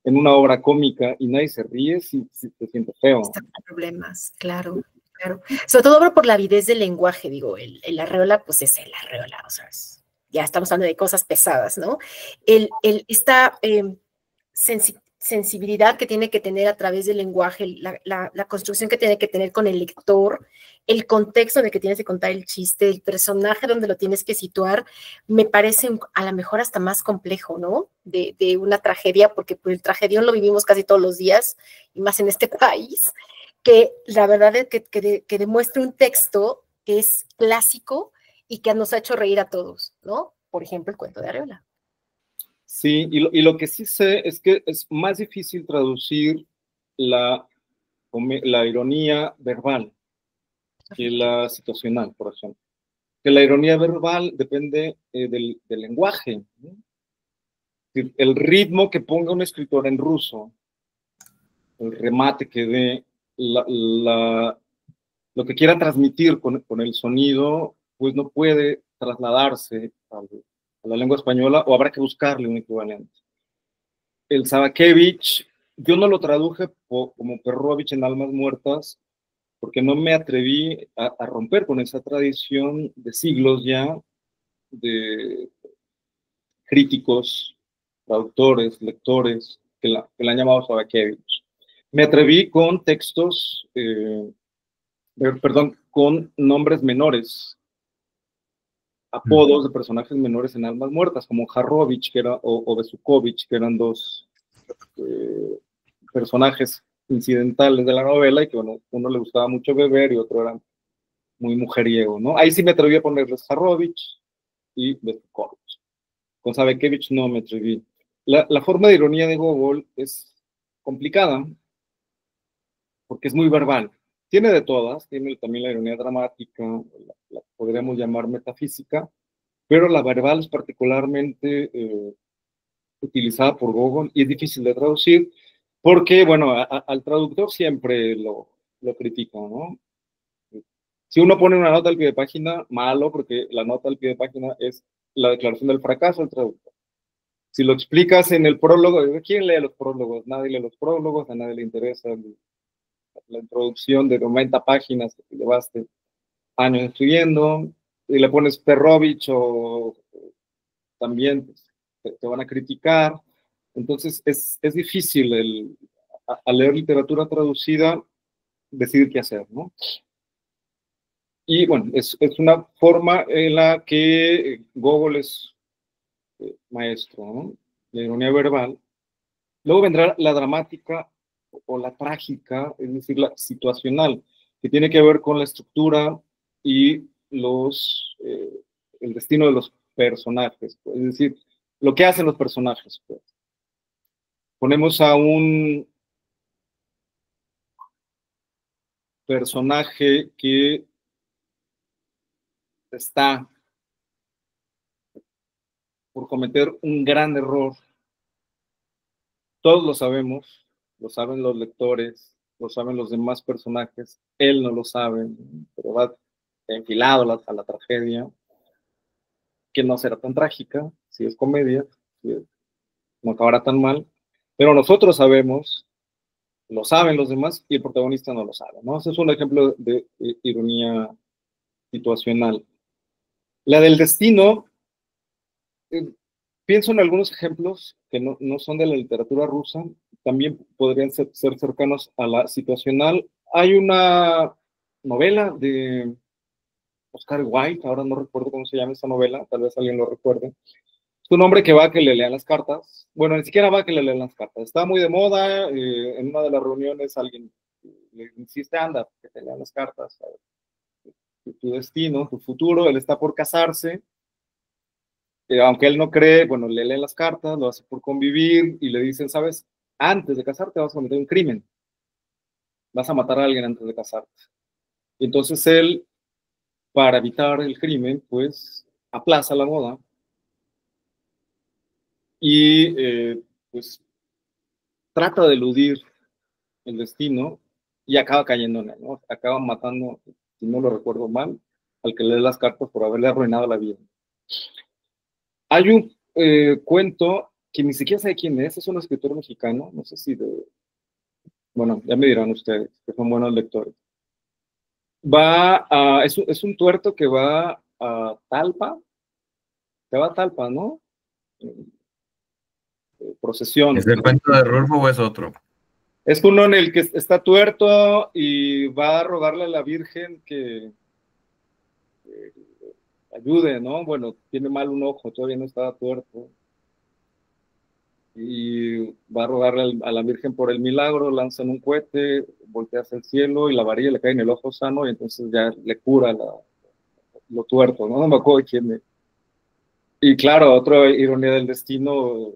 S2: en una obra cómica y nadie se ríe, sí te sientes feo.
S3: Están problemas, claro, claro. Sobre todo por la avidez del lenguaje, digo, el Arreola, pues es el Arreola, o sea, ya estamos hablando de cosas pesadas, ¿no? Esta sensibilidad que tiene que tener a través del lenguaje, la construcción que tiene que tener con el lector, el contexto en el que tienes que contar el chiste, el personaje donde lo tienes que situar, me parece a lo mejor hasta más complejo, ¿no? De una tragedia, porque pues, el tragedión lo vivimos casi todos los días, y más en este país, que la verdad es que demuestre un texto que es clásico y que nos ha hecho reír a todos, ¿no? Por ejemplo, el cuento de Arriola.
S2: Sí, y lo que sí sé es que es más difícil traducir la ironía verbal que la situacional, por ejemplo. Que la ironía verbal depende del lenguaje, ¿no? El ritmo que ponga un escritor en ruso, el remate que dé, lo que quiera transmitir con el sonido, pues no puede trasladarse a la lengua española, o habrá que buscarle un equivalente. El Zabakevich, yo no lo traduje como Perrovich en Almas Muertas, porque no me atreví a romper con esa tradición de siglos ya de críticos, traductores, lectores, que la han llamado Zabakevich. Me atreví con textos, con nombres menores, apodos de personajes menores en Almas Muertas, como Jarrovich o Besukovich, que eran dos personajes incidentales de la novela, y que bueno, uno le gustaba mucho beber y otro era muy mujeriego, ¿no? Ahí sí me atreví a ponerles Jarrovich y Besukovich. Con Zabakevich no me atreví. La forma de ironía de Gogol es complicada, porque es muy verbal. Tiene de todas, tiene también la ironía dramática, la podríamos llamar metafísica, pero la verbal es particularmente utilizada por Gogol y es difícil de traducir porque, bueno, al traductor siempre lo critica, ¿no? Si uno pone una nota al pie de página, malo, porque la nota al pie de página es la declaración del fracaso del traductor. Si lo explicas en el prólogo, ¿quién lee los prólogos? Nadie lee los prólogos, a nadie le interesa la introducción de 90 páginas que te llevaste años escribiendo, y le pones Perrovich o también te van a criticar. Entonces es difícil al leer literatura traducida decidir qué hacer, ¿no? Y bueno, es una forma en la que Gogol es maestro, ¿no? La ironía verbal. Luego vendrá la dramática o la trágica, es decir, la situacional, que tiene que ver con la estructura y el destino de los personajes, pues. Es decir, lo que hacen los personajes, pues. Ponemos a un personaje que está por cometer un gran error. Todos lo sabemos, lo saben los lectores, lo saben los demás personajes, él no lo sabe, pero va enfilado a la tragedia, que no será tan trágica, si es comedia, no acabará tan mal, pero nosotros sabemos, lo saben los demás y el protagonista no lo sabe, ¿no? Ese es un ejemplo de ironía situacional. La del destino, pienso en algunos ejemplos que no son de la literatura rusa, también podrían ser cercanos a la situacional. Hay una novela de Oscar Wilde, ahora no recuerdo cómo se llama esta novela, tal vez alguien lo recuerde. Es un hombre que va a que le lean las cartas. Bueno, ni siquiera va a que le lean las cartas. Está muy de moda, en una de las reuniones alguien le insiste, anda, que te lean las cartas, tu destino, tu futuro. Él está por casarse, aunque él no cree, bueno, le leen las cartas, lo hace por convivir y le dicen, sabes, antes de casarte vas a cometer un crimen, vas a matar a alguien antes de casarte. Y entonces él, para evitar el crimen, pues aplaza la boda y pues trata de eludir el destino y acaba cayendo en él, ¿no? Acaba matando, si no lo recuerdo mal, al que lee las cartas por haberle arruinado la vida. Hay un cuento que ni siquiera sé quién es un escritor mexicano, no sé si bueno, ya me dirán ustedes, que son buenos lectores. Es un tuerto que va a Talpa, ¿no? procesión.
S4: ¿Es el cuento de Rulfo o es otro?
S2: Es uno en el que está tuerto y va a rogarle a la Virgen que ayude, ¿no? Bueno, tiene mal un ojo, todavía no estaba tuerto. Y va a rogarle a la Virgen por el milagro, lanzan un cohete, voltea hacia el cielo y la varilla le cae en el ojo sano y entonces ya le cura lo tuerto, ¿no? No me acuerdo quién es. Y claro, otra ironía del destino,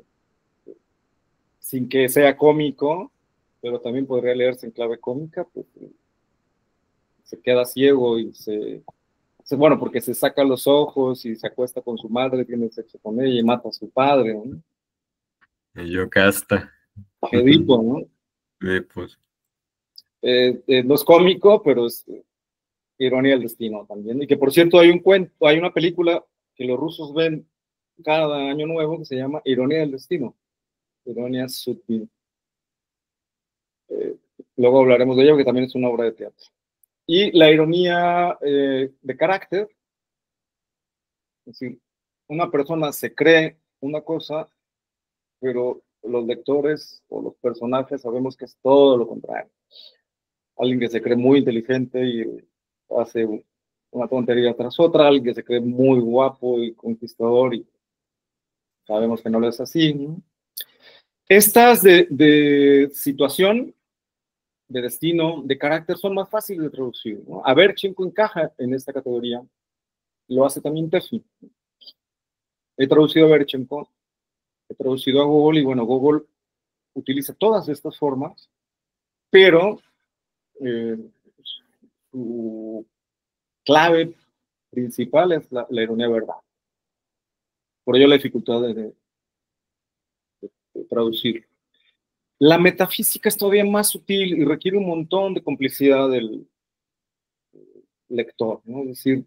S2: sin que sea cómico, pero también podría leerse en clave cómica, pues se queda ciego y bueno, porque se saca los ojos y se acuesta con su madre, tiene sexo con ella y mata a su padre, ¿no?
S4: El Yocasta.
S2: Edipo, ¿no?
S4: Pues.
S2: No es cómico, pero es ironía del destino también. Y que por cierto hay un cuento, hay una película que los rusos ven cada año nuevo que se llama Ironía del Destino. Ironía Sutil. Luego hablaremos de ello, que también es una obra de teatro. Y la ironía de carácter, es decir, una persona se cree una cosa, pero los lectores o los personajes sabemos que es todo lo contrario. Alguien que se cree muy inteligente y hace una tontería tras otra, alguien que se cree muy guapo y conquistador y sabemos que no lo es así, ¿no? Estas de situación, de destino, de carácter, son más fáciles de traducir, ¿no? A ver, Chinco encaja en esta categoría, lo hace también Tefi. He traducido a Berchenko, he traducido a Gogol, y bueno, Gogol utiliza todas estas formas, pero su clave principal es la ironía verdad. Por ello la dificultad de traducir. La metafísica es todavía más sutil y requiere un montón de complicidad del lector, ¿no? Es decir,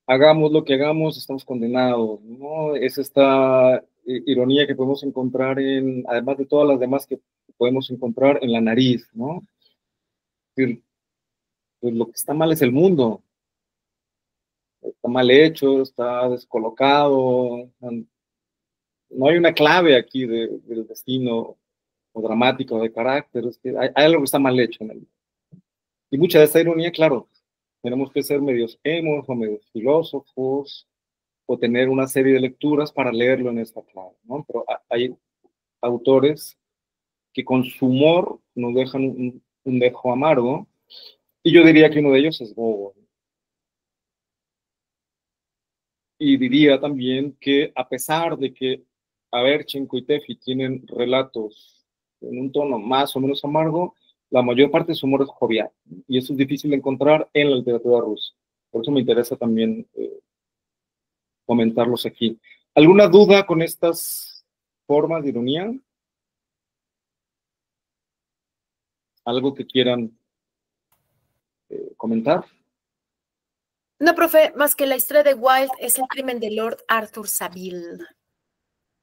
S2: hagamos lo que hagamos, estamos condenados, ¿no? Es esta ironía que podemos encontrar además de todas las demás que podemos encontrar en la nariz, ¿no? Es decir, pues lo que está mal es el mundo, está mal hecho, está descolocado, no hay una clave aquí del destino o dramático o de carácter, es que hay algo que está mal hecho en él. Y mucha de esta ironía, claro, tenemos que ser medios emos o medios filósofos o tener una serie de lecturas para leerlo en esta clave, ¿no? Pero hay autores que con su humor nos dejan un dejo amargo, y yo diría que uno de ellos es Gogol. Y diría también que a pesar de que Averchenko y Tefi tienen relatos en un tono más o menos amargo, la mayor parte de su humor es jovial, y eso es difícil de encontrar en la literatura rusa. Por eso me interesa también comentarlos aquí. ¿Alguna duda con estas formas de ironía? ¿Algo que quieran comentar?
S3: No, profe, más que la historia de Wilde es el crimen de Lord Arthur Savile.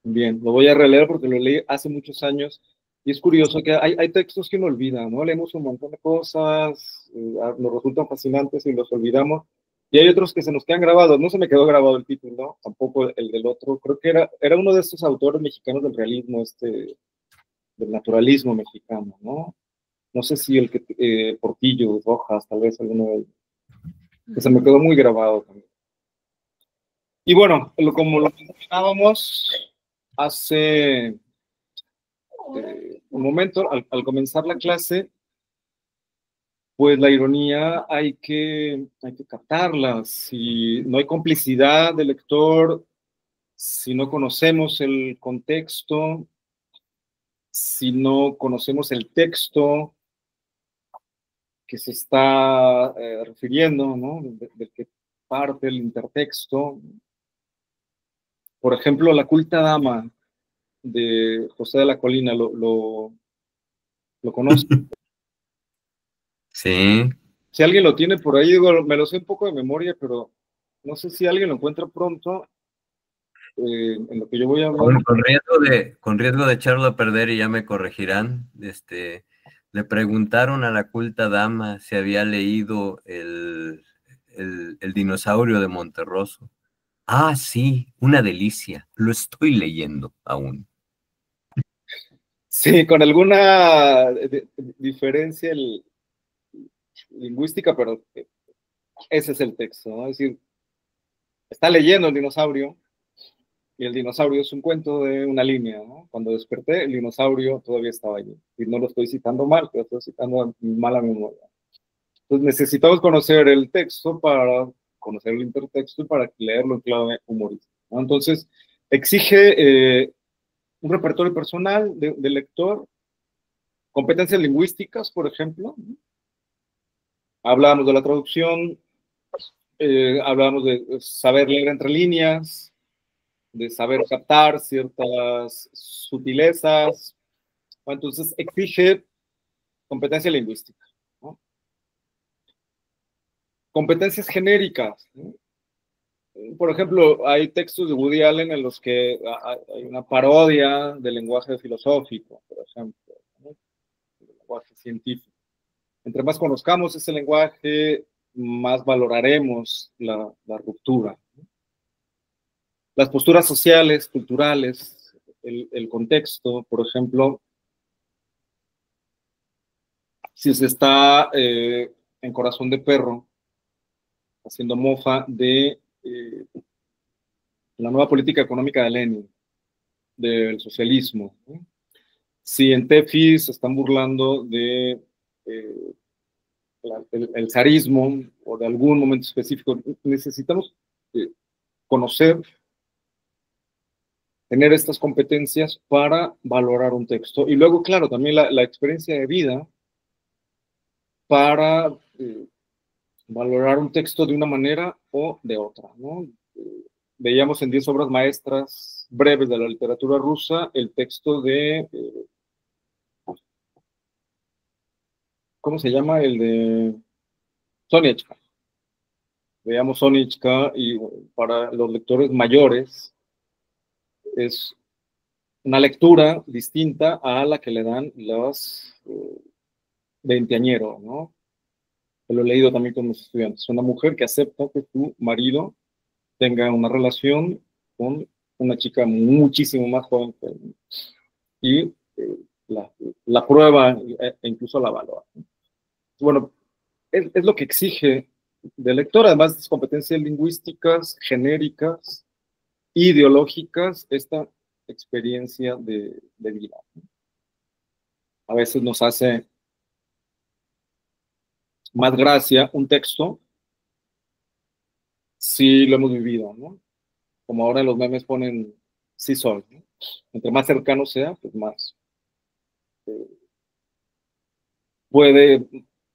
S2: Bien, lo voy a releer porque lo leí hace muchos años y es curioso que hay textos que uno olvida, ¿no? Leemos un montón de cosas, nos resultan fascinantes y los olvidamos, y hay otros que se nos quedan grabados. No se me quedó grabado el título, ¿no? Tampoco el del otro. Creo que era uno de estos autores mexicanos del realismo, del naturalismo mexicano, ¿no? No sé si el que Portillo, Rojas, tal vez alguno de ellos, que se me quedó muy grabado también. Y bueno, como lo mencionábamos hace un momento, al comenzar la clase, pues la ironía hay que captarla. Si no hay complicidad del lector, si no conocemos el contexto, si no conocemos el texto que se está refiriendo, ¿no? Del que parte el intertexto. Por ejemplo, La culta dama de José de la Colina, ¿lo conoce?
S4: Sí.
S2: Si alguien lo tiene por ahí, digo, me lo sé un poco de memoria, pero no sé si alguien lo encuentra pronto, en lo que yo voy a hablar.
S4: Con riesgo de echarlo a perder, y ya me corregirán, le preguntaron a la culta dama si había leído el dinosaurio de Monterroso. Ah, sí, una delicia, lo estoy leyendo aún.
S2: Sí, con alguna diferencia lingüística, pero ese es el texto, ¿no? Es decir, está leyendo el dinosaurio y el dinosaurio es un cuento de una línea, ¿no? Cuando desperté, el dinosaurio todavía estaba allí. Y no lo estoy citando mal, pero estoy citando a mi mala memoria. Entonces necesitamos conocer el texto para conocer el intertexto y para leerlo en clave humorística, ¿no? Entonces, exige un repertorio personal de lector, competencias lingüísticas, por ejemplo. Hablábamos de la traducción, hablábamos de saber leer entre líneas, de saber captar ciertas sutilezas. Entonces, exige competencia lingüística, ¿no? Competencias genéricas, ¿no? Por ejemplo, hay textos de Woody Allen en los que hay una parodia del lenguaje filosófico, por ejemplo, ¿no? El lenguaje científico. Entre más conozcamos ese lenguaje, más valoraremos la ruptura, ¿no? Las posturas sociales, culturales, el contexto, por ejemplo, si se está en Corazón de Perro haciendo mofa de la nueva política económica de Lenin, del socialismo, ¿no? Si en Tefi se están burlando de el zarismo o de algún momento específico, necesitamos conocer, tener estas competencias para valorar un texto. Y luego, claro, también la experiencia de vida para valorar un texto de una manera o de otra, ¿no? Veíamos en 10 obras maestras breves de la literatura rusa el texto de, ¿cómo se llama? El de Soniechka. Veíamos Soniechka y para los lectores mayores es una lectura distinta a la que le dan los veinteañeros, ¿no? Lo he leído también con mis estudiantes. Una mujer que acepta que su marido tenga una relación con una chica muchísimo más joven que él, y la prueba e incluso la valora. Bueno, es lo que exige del lector, además de sus competencias lingüísticas, genéricas, ideológicas, esta experiencia de vida. A veces nos hace más gracia un texto si lo hemos vivido, ¿no? Como ahora los memes ponen sí soy, ¿no? Entre más cercano sea, pues más puede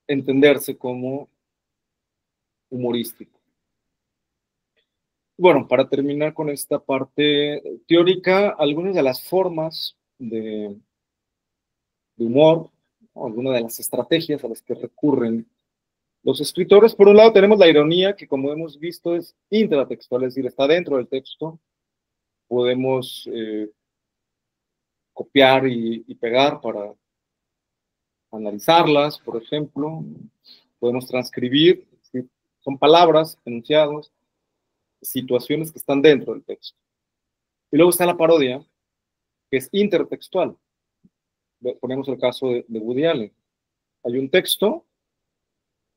S2: entenderse como humorístico. Bueno, para terminar con esta parte teórica, algunas de las formas de humor, ¿no? Algunas de las estrategias a las que recurren los escritores. Por un lado tenemos la ironía, que como hemos visto es intratextual, es decir, está dentro del texto. Podemos copiar y pegar para analizarlas, por ejemplo. Podemos transcribir, ¿sí? Son palabras, enunciados, situaciones que están dentro del texto. Y luego está la parodia, que es intertextual. Ponemos el caso de Woody Allen. Hay un texto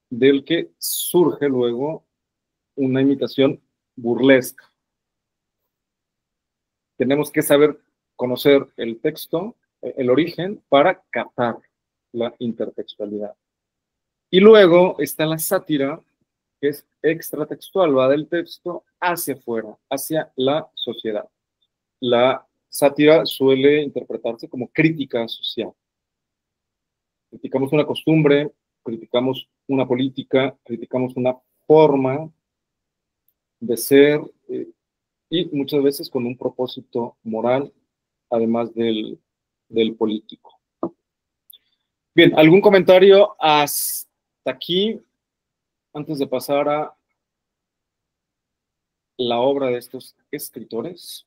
S2: del que surge luego una imitación burlesca. Tenemos que saber conocer el texto, el origen, para captar la intertextualidad. Y luego está la sátira, que es extratextual, va del texto hacia afuera, hacia la sociedad. La sátira suele interpretarse como crítica social. Criticamos una costumbre, criticamos una política, criticamos una forma de ser, y muchas veces con un propósito moral, además del político. Bien, ¿algún comentario hasta aquí antes de pasar a la obra de estos escritores?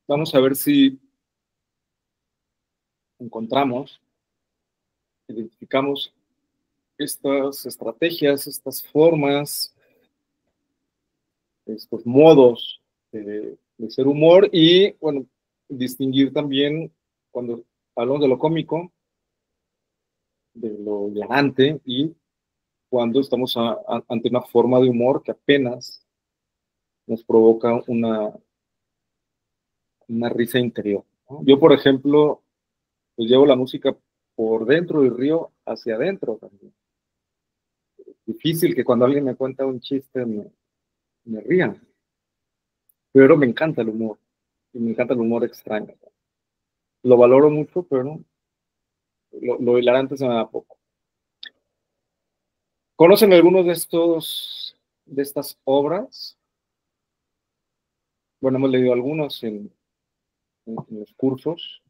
S2: Vamos a ver si encontramos, identificamos estas estrategias, estas formas estos modos de ser humor y, bueno, distinguir también cuando hablamos de lo cómico, de lo hilarante y cuando estamos ante una forma de humor que apenas nos provoca una risa interior, ¿no? Yo, por ejemplo, pues llevo la música por dentro y río hacia adentro también. Difícil que cuando alguien me cuenta un chiste me ría, pero me encanta el humor, y me encanta el humor extraño. Lo valoro mucho, pero lo hilarante se me da poco. ¿Conocen algunos de estas obras? Bueno, hemos leído algunos en los cursos.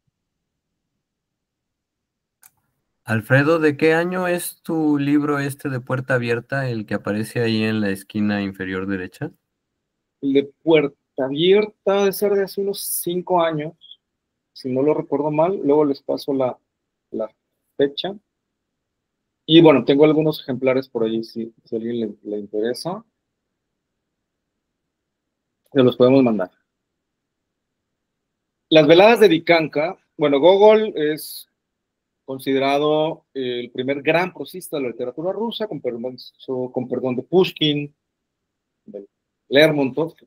S4: Alfredo, ¿de qué año es tu libro este de Puerta Abierta, el que aparece ahí en la esquina inferior derecha?
S2: El de Puerta Abierta debe ser de hace unos 5 años, si no lo recuerdo mal. Luego les paso la fecha. Y bueno, tengo algunos ejemplares por ahí, si a alguien le interesa. Se los podemos mandar. Las veladas de Dikanka. Bueno, Gogol es considerado el primer gran prosista de la literatura rusa, con perdón de Pushkin, de Lermontov, que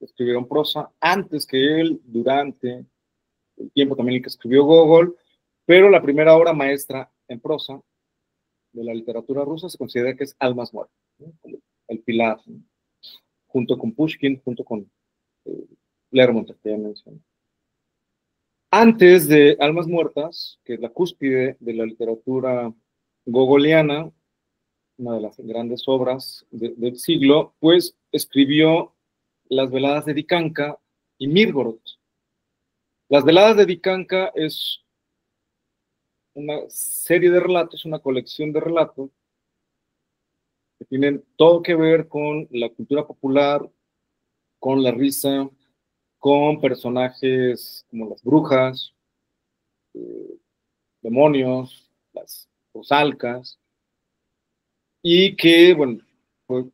S2: escribieron prosa antes que él, durante el tiempo también el que escribió Gogol, pero la primera obra maestra en prosa de la literatura rusa se considera que es Almas Muertas, ¿no? El pilar, ¿no? Junto con Pushkin, junto con Lermontov, que ya mencioné. Antes de Almas Muertas, que es la cúspide de la literatura gogoliana, una de las grandes obras del siglo, pues escribió Las veladas de Dikanka y Mirgorod. Las veladas de Dikanka es una serie de relatos, una colección de relatos que tienen todo que ver con la cultura popular, con la risa, con personajes como las brujas, demonios, las rusalcas, y que, bueno, fue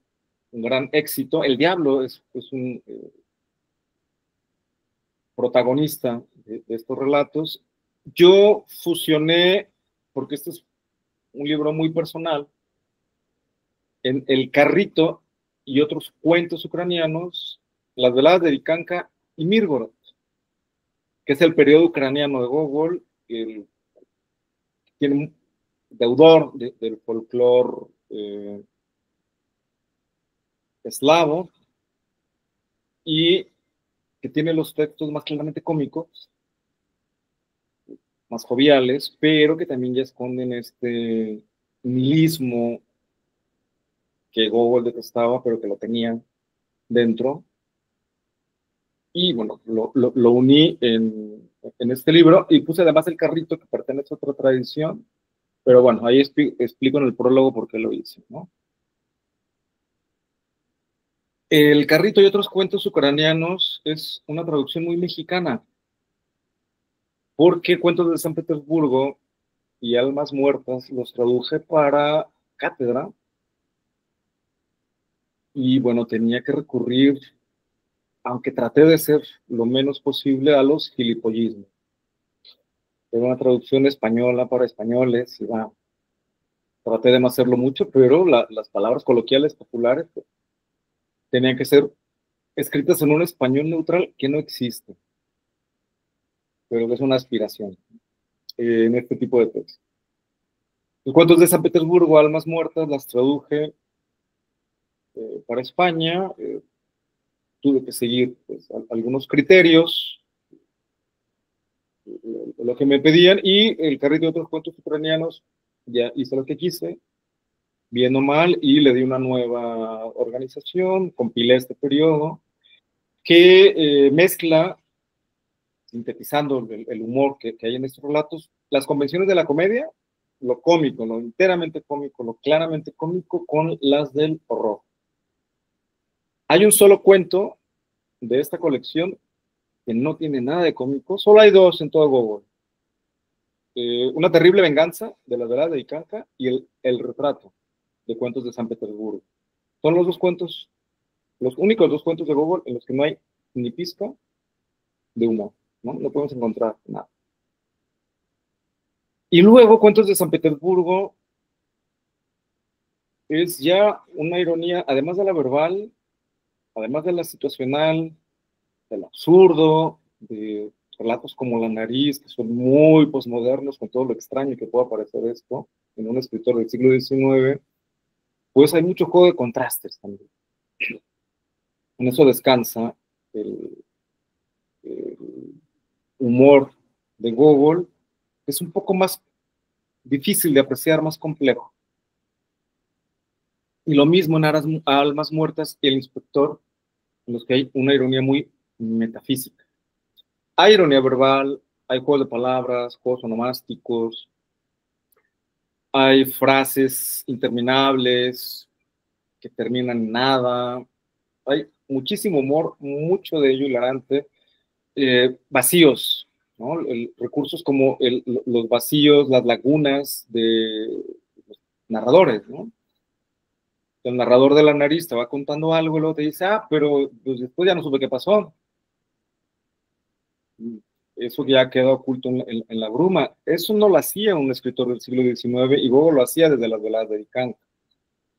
S2: un gran éxito. El diablo es un protagonista de estos relatos. Yo fusioné, porque este es un libro muy personal, en El Carrito y otros cuentos ucranianos, Las veladas de Dikanka y Mirgorod, que es el periodo ucraniano de Gogol, que tiene un deudor del folclore eslavo y que tiene los textos más claramente cómicos, más joviales, pero que también ya esconden este nihilismo que Gogol detestaba, pero que lo tenía dentro. Y bueno, lo uní en este libro y puse además El Carrito, que pertenece a otra tradición, pero bueno, ahí explico en el prólogo por qué lo hice, ¿no? El Carrito y otros cuentos ucranianos es una traducción muy mexicana, porque Cuentos de San Petersburgo y Almas Muertas los traduje para cátedra y bueno, tenía que recurrir, aunque traté de ser lo menos posible, a los gilipollismos. Era una traducción española para españoles y va, traté de no hacerlo mucho, pero las palabras coloquiales populares pues, tenían que ser escritas en un español neutral que no existe, pero es una aspiración en este tipo de textos. Los Cuentos de San Petersburgo, Almas Muertas, las traduje para España. Tuve que seguir pues, algunos criterios, lo que me pedían, y El Carrito de otros cuentos ucranianos, ya hice lo que quise, bien o mal, y le di una nueva organización, compilé este periodo, que mezcla, sintetizando el humor que hay en estos relatos, las convenciones de la comedia, lo cómico, lo enteramente cómico, lo claramente cómico, con las del horror. Hay un solo cuento de esta colección que no tiene nada de cómico, solo hay 2 en todo Gogol. Una terrible venganza, de la verdad de Dikanka, y el retrato, de Cuentos de San Petersburgo. Son los 2 cuentos los únicos dos cuentos de Gogol en los que no hay ni pizca de humor, ¿no? No podemos encontrar nada. Y luego, Cuentos de San Petersburgo es ya una ironía, además de la verbal, además de la situacional, del absurdo, de relatos como La Nariz, que son muy posmodernos con todo lo extraño que pueda parecer esto en un escritor del siglo XIX, pues hay mucho juego de contrastes también. En eso descansa el humor de Gogol, que es un poco más difícil de apreciar, más complejo. Y lo mismo en Almas Muertas y El Inspector, en los que hay una ironía muy metafísica. Hay ironía verbal, hay juegos de palabras, juegos onomásticos, hay frases interminables que terminan en nada, hay muchísimo humor, mucho de ello hilarante, vacíos, ¿no? Recursos como los vacíos, las lagunas de los narradores, ¿no? El narrador de La Nariz te va contando algo y luego te dice, pero pues, después ya no supe qué pasó. Eso ya queda oculto en la bruma. Eso no lo hacía un escritor del siglo XIX y Gogol lo hacía desde las veladas de Vicánter.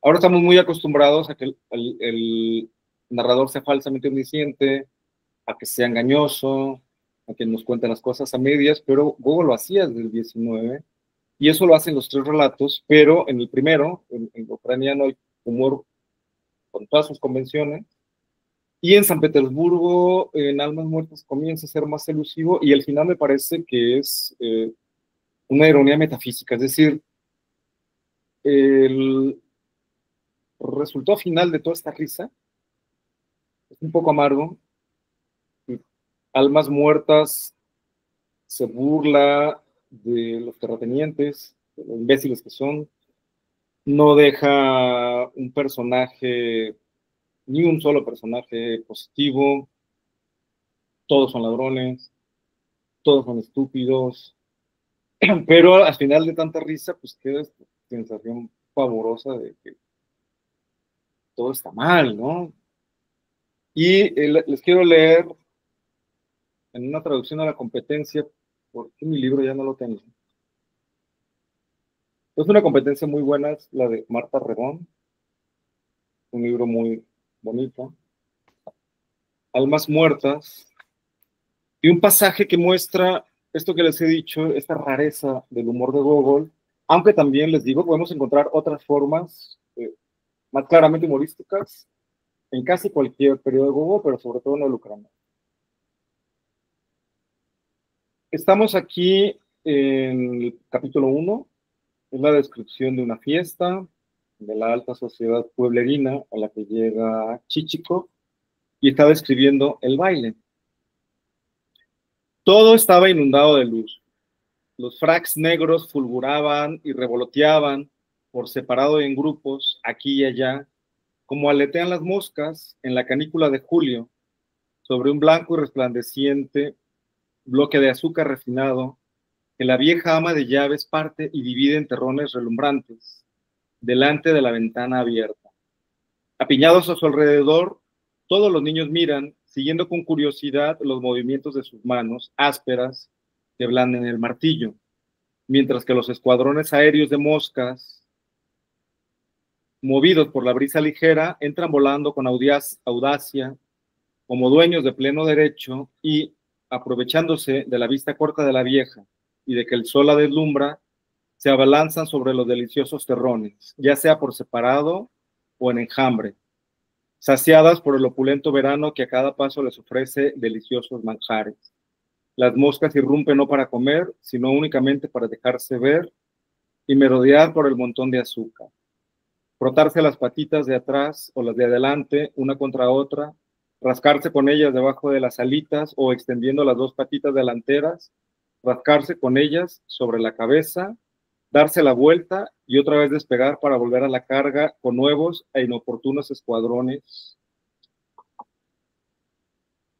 S2: Ahora estamos muy acostumbrados a que el narrador sea falsamente omnisciente, a que sea engañoso, a que nos cuente las cosas a medias, pero Gogol lo hacía desde el XIX y eso lo hacen los tres relatos, pero en el primero, en ucraniano, hay humor con todas sus convenciones. Y en San Petersburgo, en Almas Muertas, comienza a ser más elusivo y al final me parece que es una ironía metafísica, es decir, el resultado final de toda esta risa es un poco amargo. Almas Muertas se burla de los terratenientes, de los imbéciles que son, no deja un personaje, ni un solo personaje positivo, todos son ladrones, todos son estúpidos, pero al final de tanta risa, pues queda esta sensación pavorosa de que todo está mal, ¿no? Y les quiero leer en una traducción a la competencia, porque mi libro ya no lo tengo. Es una competencia muy buena, es la de Marta Rebón, un libro muy bonito. Almas Muertas, y un pasaje que muestra esto que les he dicho, esta rareza del humor de Gogol, aunque también les digo, podemos encontrar otras formas más claramente humorísticas en casi cualquier periodo de Gogol, pero sobre todo en el ucraniano. Estamos aquí en el capítulo 1, es la descripción de una fiesta de la alta sociedad pueblerina a la que llega Chichikov y está describiendo el baile. Todo estaba inundado de luz. Los fracs negros fulguraban y revoloteaban por separado y en grupos, aquí y allá, como aletean las moscas en la canícula de julio, sobre un blanco y resplandeciente bloque de azúcar refinado que la vieja ama de llaves parte y divide en terrones relumbrantes, delante de la ventana abierta. Apiñados a su alrededor, todos los niños miran, siguiendo con curiosidad los movimientos de sus manos ásperas que blanden el martillo, mientras que los escuadrones aéreos de moscas, movidos por la brisa ligera, entran volando con audacia, como dueños de pleno derecho y, aprovechándose de la vista corta de la vieja y de que el sol la deslumbra, se abalanzan sobre los deliciosos terrones, ya sea por separado o en enjambre, saciadas por el opulento verano que a cada paso les ofrece deliciosos manjares. Las moscas irrumpen no para comer, sino únicamente para dejarse ver y merodear por el montón de azúcar. Frotarse las patitas de atrás o las de adelante, una contra otra, rascarse con ellas debajo de las alitas o extendiendo las dos patitas delanteras, rascarse con ellas sobre la cabeza, darse la vuelta y otra vez despegar para volver a la carga con nuevos e inoportunos escuadrones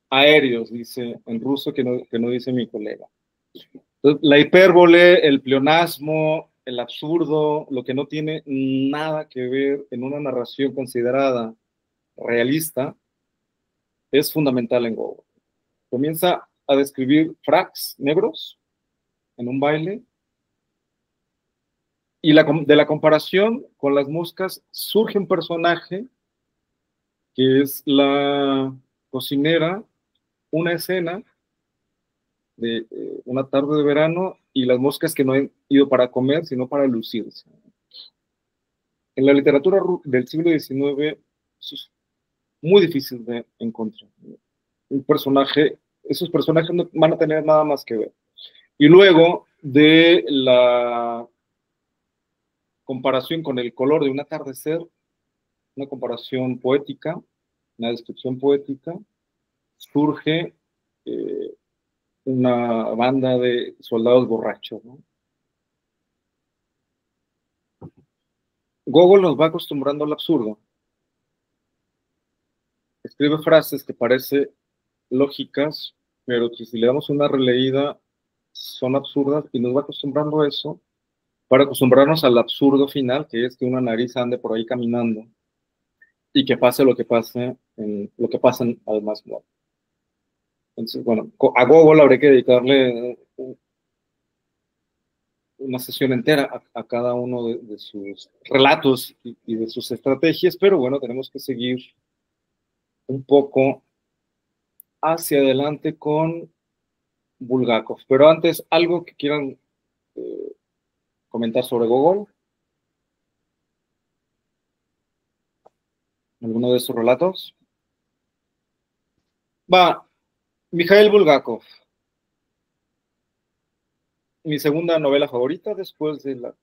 S2: aéreos, dice en ruso, que no dice mi colega. Entonces, la hipérbole, el pleonasmo, el absurdo, lo que no tiene nada que ver en una narración considerada realista es fundamental en Gogol. Comienza a describir fracs negros en un baile, y de la comparación con las moscas surge un personaje que es la cocinera, una escena de una tarde de verano y las moscas que no han ido para comer, sino para lucirse. En la literatura del siglo XIX es muy difícil de encontrar. Un personaje, esos personajes no van a tener nada más que ver. Y luego de la comparación con el color de un atardecer, una comparación poética, una descripción poética, surge una banda de soldados borrachos, ¿no? Gogol nos va acostumbrando al absurdo. Escribe frases que parecen lógicas, pero que si le damos una releída son absurdas, y nos va acostumbrando a eso para acostumbrarnos al absurdo final, que es que una nariz ande por ahí caminando y que pase lo que pase, lo que pasa al más muerto. Entonces, bueno, a Gogol habría que dedicarle una sesión entera a cada uno de sus relatos y de sus estrategias, pero bueno, tenemos que seguir un poco hacia adelante con Bulgakov. Pero antes, ¿algo que quieran comentar sobre Gogol? ¿Alguno de sus relatos? Va, Mikhail Bulgakov. Mi segunda novela favorita, después de la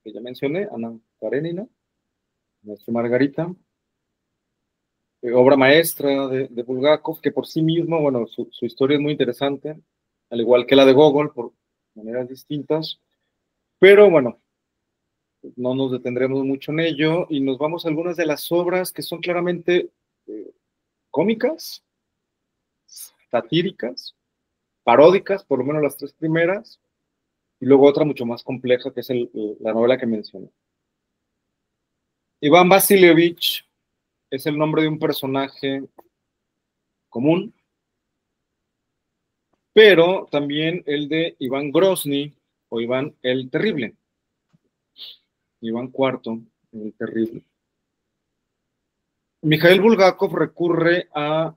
S2: que ya mencioné, Ana Karenina, Nuestra Margarita. Obra maestra de Bulgakov, que por sí mismo, bueno, su historia es muy interesante, al igual que la de Gogol, por maneras distintas, pero bueno, no nos detendremos mucho en ello, y nos vamos a algunas de las obras que son claramente cómicas, satíricas, paródicas, por lo menos las tres primeras, y luego otra mucho más compleja, que es la novela que mencioné. Iván Vasilievich es el nombre de un personaje común, pero también el de Iván Grozny o Iván el Terrible. Iván IV el Terrible. Mikhail Bulgakov recurre a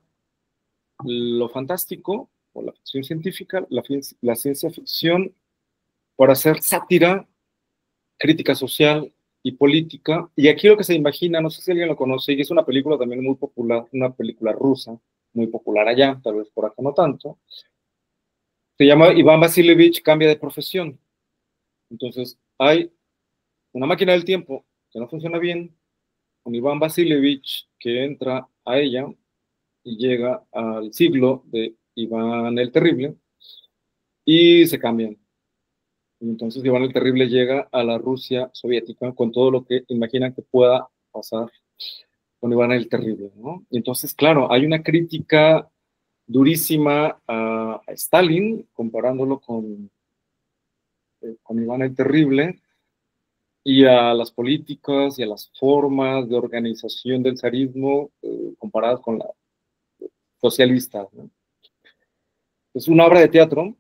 S2: lo fantástico o la ficción científica, la ciencia ficción, para hacer sátira, crítica social y política. Y aquí lo que se imagina, no sé si alguien lo conoce, y es una película también muy popular, una película rusa, muy popular allá, tal vez por acá no tanto. Se llama Iván Vasilievich cambia de profesión. Entonces, hay una máquina del tiempo que no funciona bien, un Iván Vasilievich que entra a ella y llega al siglo de Iván el Terrible y se cambian. Y entonces Iván el Terrible llega a la Rusia soviética con todo lo que imaginan que pueda pasar con Iván el Terrible, ¿no? Y entonces, claro, hay una crítica durísima a Stalin, comparándolo con Iván el Terrible, y a las políticas y a las formas de organización del zarismo comparadas con la socialista, ¿no? Es una obra de teatro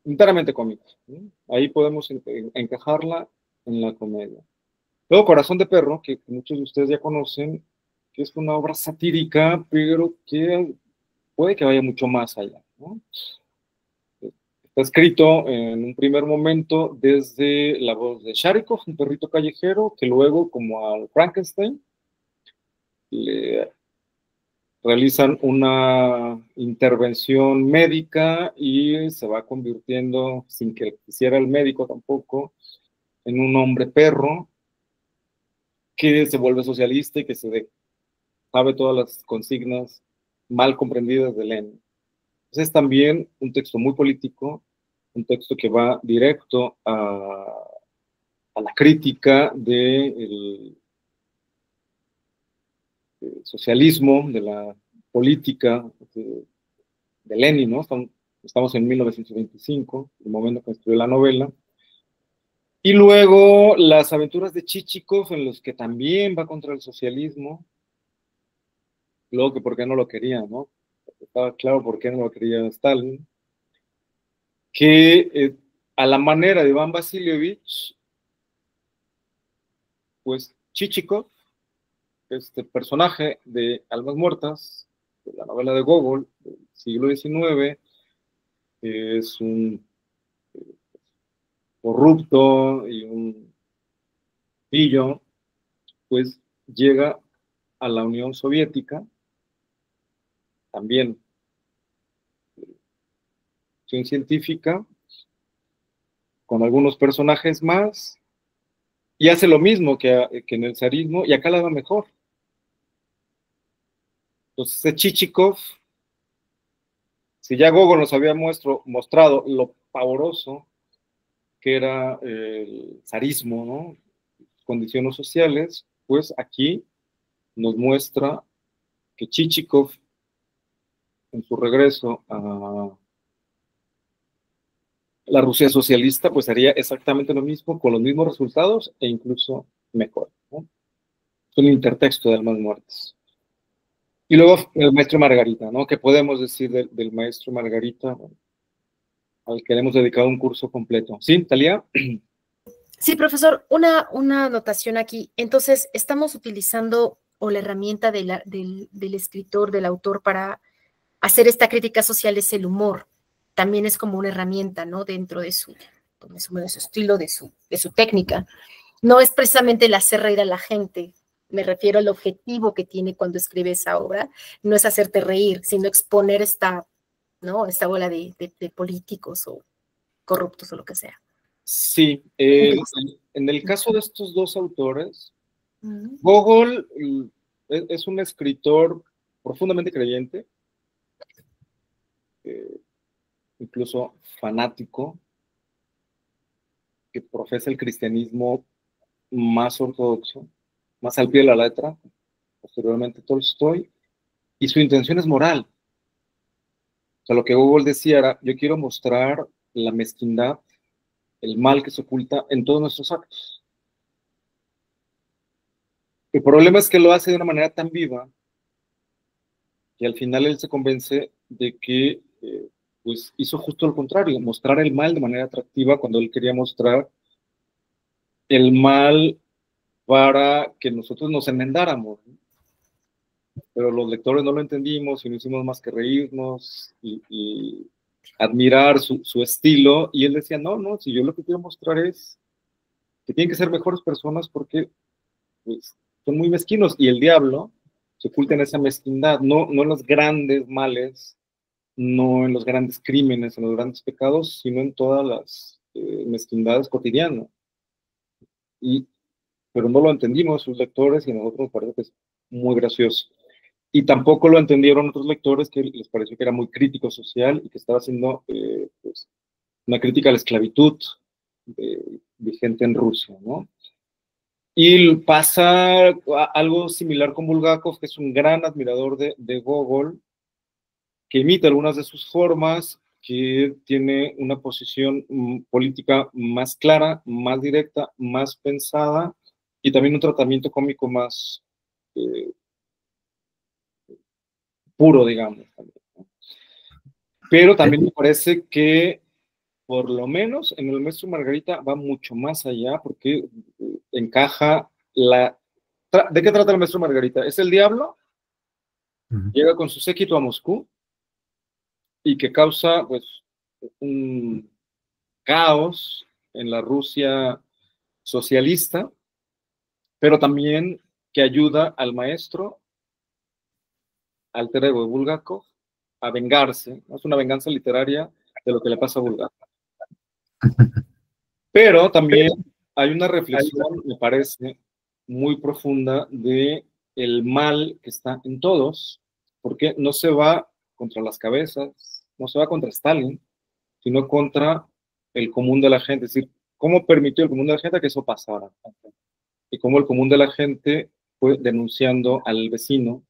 S2: enteramente cómica, ¿no? Ahí podemos encajarla en la comedia. Luego Corazón de Perro, que muchos de ustedes ya conocen, que es una obra satírica, pero que puede que vaya mucho más allá, ¿no? Está escrito en un primer momento desde la voz de Sharikov, un perrito callejero, que luego, como al Frankenstein, le realizan una intervención médica y se va convirtiendo, sin que quisiera el médico tampoco, en un hombre perro que se vuelve socialista y que sabe todas las consignas mal comprendidas de Lenin. Es también un texto muy político, un texto que va directo a la crítica del socialismo, de la política de Lenin, ¿no? Estamos en 1925, el momento que escribió la novela, Y luego las aventuras de Chichikov, en los que también va contra el socialismo. Luego que por qué no lo quería, ¿no? Estaba claro por qué no lo quería Stalin. Que a la manera de Iván Vasilievich, pues Chichikov, este personaje de Almas Muertas, de la novela de Gogol del siglo XIX, es un corrupto y un pillo, pues llega a la Unión Soviética, también científica, con algunos personajes más, y hace lo mismo que en el zarismo, y acá la va mejor. Entonces, Chichikov, si ya Gogol nos había mostrado lo pavoroso que era el zarismo, ¿no? Condiciones sociales, pues aquí nos muestra que Chichikov, en su regreso a la Rusia socialista, pues haría exactamente lo mismo, con los mismos resultados e incluso mejor, ¿no? Es un intertexto de Almas Muertas. Y luego el maestro Margarita, ¿no? ¿Qué podemos decir del maestro Margarita, al que le hemos dedicado un curso completo? ¿Sí, Talía?
S3: Sí, profesor, una anotación aquí. Entonces, estamos utilizando o la herramienta del escritor, del autor para hacer esta crítica social es el humor. También es como una herramienta, ¿no? Dentro de su estilo, de su técnica. No es precisamente el hacer reír a la gente. Me refiero al objetivo que tiene cuando escribe esa obra. No es hacerte reír, sino exponer esta bola de políticos o corruptos o lo que sea.
S2: Sí, en el caso de estos dos autores, Gogol es un escritor profundamente creyente, incluso fanático, que profesa el cristianismo más ortodoxo, más al pie de la letra, posteriormente Tolstoy, y su intención es moral. O sea, lo que Gogol decía era, yo quiero mostrar la mezquindad, el mal que se oculta en todos nuestros actos. El problema es que lo hace de una manera tan viva que al final él se convence de que pues hizo justo lo contrario, mostrar el mal de manera atractiva cuando él quería mostrar el mal para que nosotros nos enmendáramos, ¿no? Pero los lectores no lo entendimos y no hicimos más que reírnos y admirar su estilo, y él decía, no, si yo lo que quiero mostrar es que tienen que ser mejores personas porque pues, son muy mezquinos, y el diablo se oculta en esa mezquindad, no en los grandes males, no en los grandes crímenes, en los grandes pecados, sino en todas las mezquindades cotidianas. Pero no lo entendimos sus lectores y a nosotros nos parece que es muy gracioso. Y tampoco lo entendieron otros lectores que les pareció que era muy crítico social y que estaba haciendo pues, una crítica a la esclavitud vigente en Rusia, ¿no? Y pasa algo similar con Bulgakov, que es un gran admirador de Gogol, que imita algunas de sus formas, que tiene una posición política más clara, más directa, más pensada, y también un tratamiento cómico más puro, digamos. Pero también me parece que, por lo menos, en el maestro Margarita va mucho más allá, porque encaja ¿De qué trata el maestro Margarita? Es el diablo, llega con su séquito a Moscú, y que causa, pues, un caos en la Rusia socialista, pero también que ayuda al maestro, alter ego de Bulgakov, a vengarse, ¿no? Es una venganza literaria de lo que le pasa a Bulgakov. Pero también hay una reflexión, me parece, muy profunda de el mal que está en todos, porque no se va contra las cabezas, no se va contra Stalin, sino contra el común de la gente. Es decir, cómo permitió el común de la gente que eso pasara, y cómo el común de la gente fue denunciando al vecino.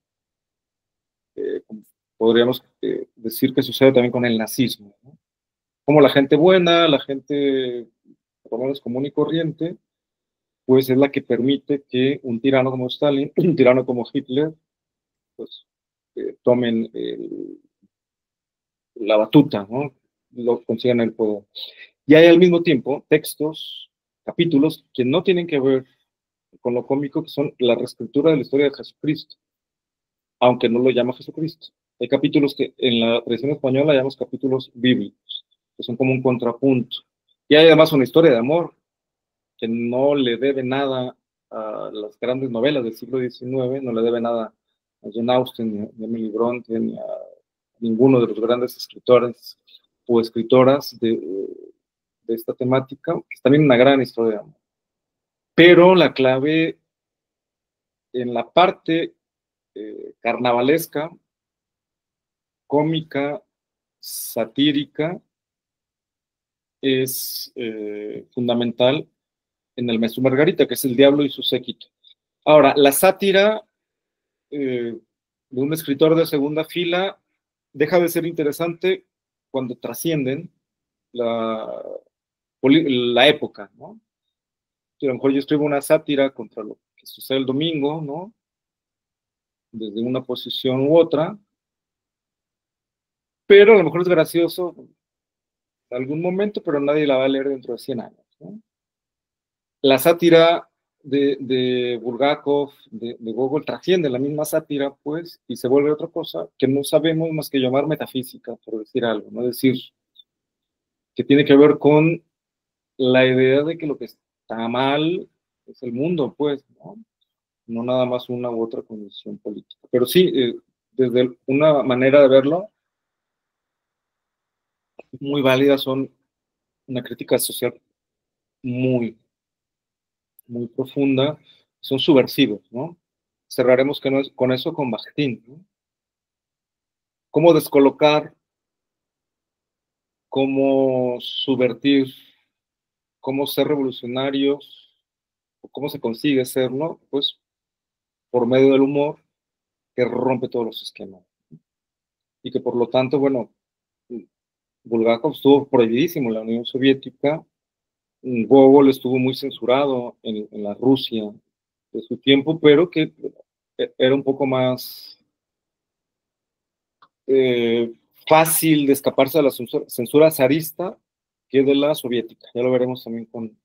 S2: Podríamos decir que sucede también con el nazismo, ¿no? Como la gente buena, la gente por lo menos común y corriente, pues es la que permite que un tirano como Stalin, un tirano como Hitler, pues tomen la batuta, ¿no? Lo consigan el poder. Y hay al mismo tiempo textos, capítulos que no tienen que ver con lo cómico, que son la reescritura de la historia de Jesucristo, aunque no lo llama Jesucristo. Hay capítulos que en la tradición española llamamos capítulos bíblicos, que son como un contrapunto. Y hay además una historia de amor que no le debe nada a las grandes novelas del siglo XIX, no le debe nada a Jane Austen, ni a Emily Bronte, ni a ninguno de los grandes escritores o escritoras de esta temática, que es también una gran historia de amor. Pero la clave en la parte carnavalesca, cómica, satírica, es fundamental en El Maestro Margarita, que es el diablo y su séquito. Ahora, la sátira de un escritor de segunda fila deja de ser interesante cuando trascienden la época, ¿no? A lo mejor yo escribo una sátira contra lo que sucede el domingo, ¿no? Desde una posición u otra, pero a lo mejor es gracioso en algún momento, pero nadie la va a leer dentro de 100 años, ¿no? La sátira de Bulgakov, de Gogol, trasciende la misma sátira, pues, y se vuelve otra cosa que no sabemos más que llamar metafísica, por decir algo, ¿no? Es decir, que tiene que ver con la idea de que lo que está mal es el mundo, pues, ¿no? No nada más una u otra condición política. Pero sí, desde una manera de verlo, muy válida, son una crítica social muy, muy profunda, son subversivos, ¿no? Cerraremos con eso con Bakhtin, ¿no? Cómo descolocar, cómo subvertir, cómo ser revolucionarios, o cómo se consigue serlo, pues por medio del humor que rompe todos los esquemas. Y que por lo tanto, bueno, Bulgakov estuvo prohibidísimo en la Unión Soviética, Gogol estuvo muy censurado en la Rusia de su tiempo, pero que era un poco más fácil de escaparse de la censura zarista que de la soviética. Ya lo veremos también con...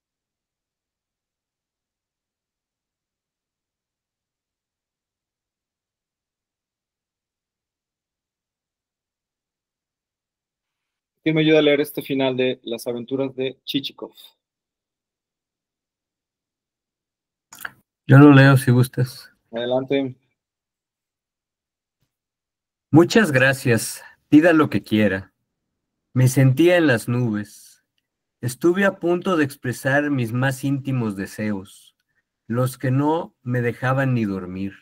S2: ¿Quién me ayuda a leer este final de Las aventuras de Chichikov?
S4: Yo lo leo si gustas.
S2: Adelante.
S4: Muchas gracias. Pida lo que quiera. Me sentía en las nubes. Estuve a punto de expresar mis más íntimos deseos, los que no me dejaban ni dormir.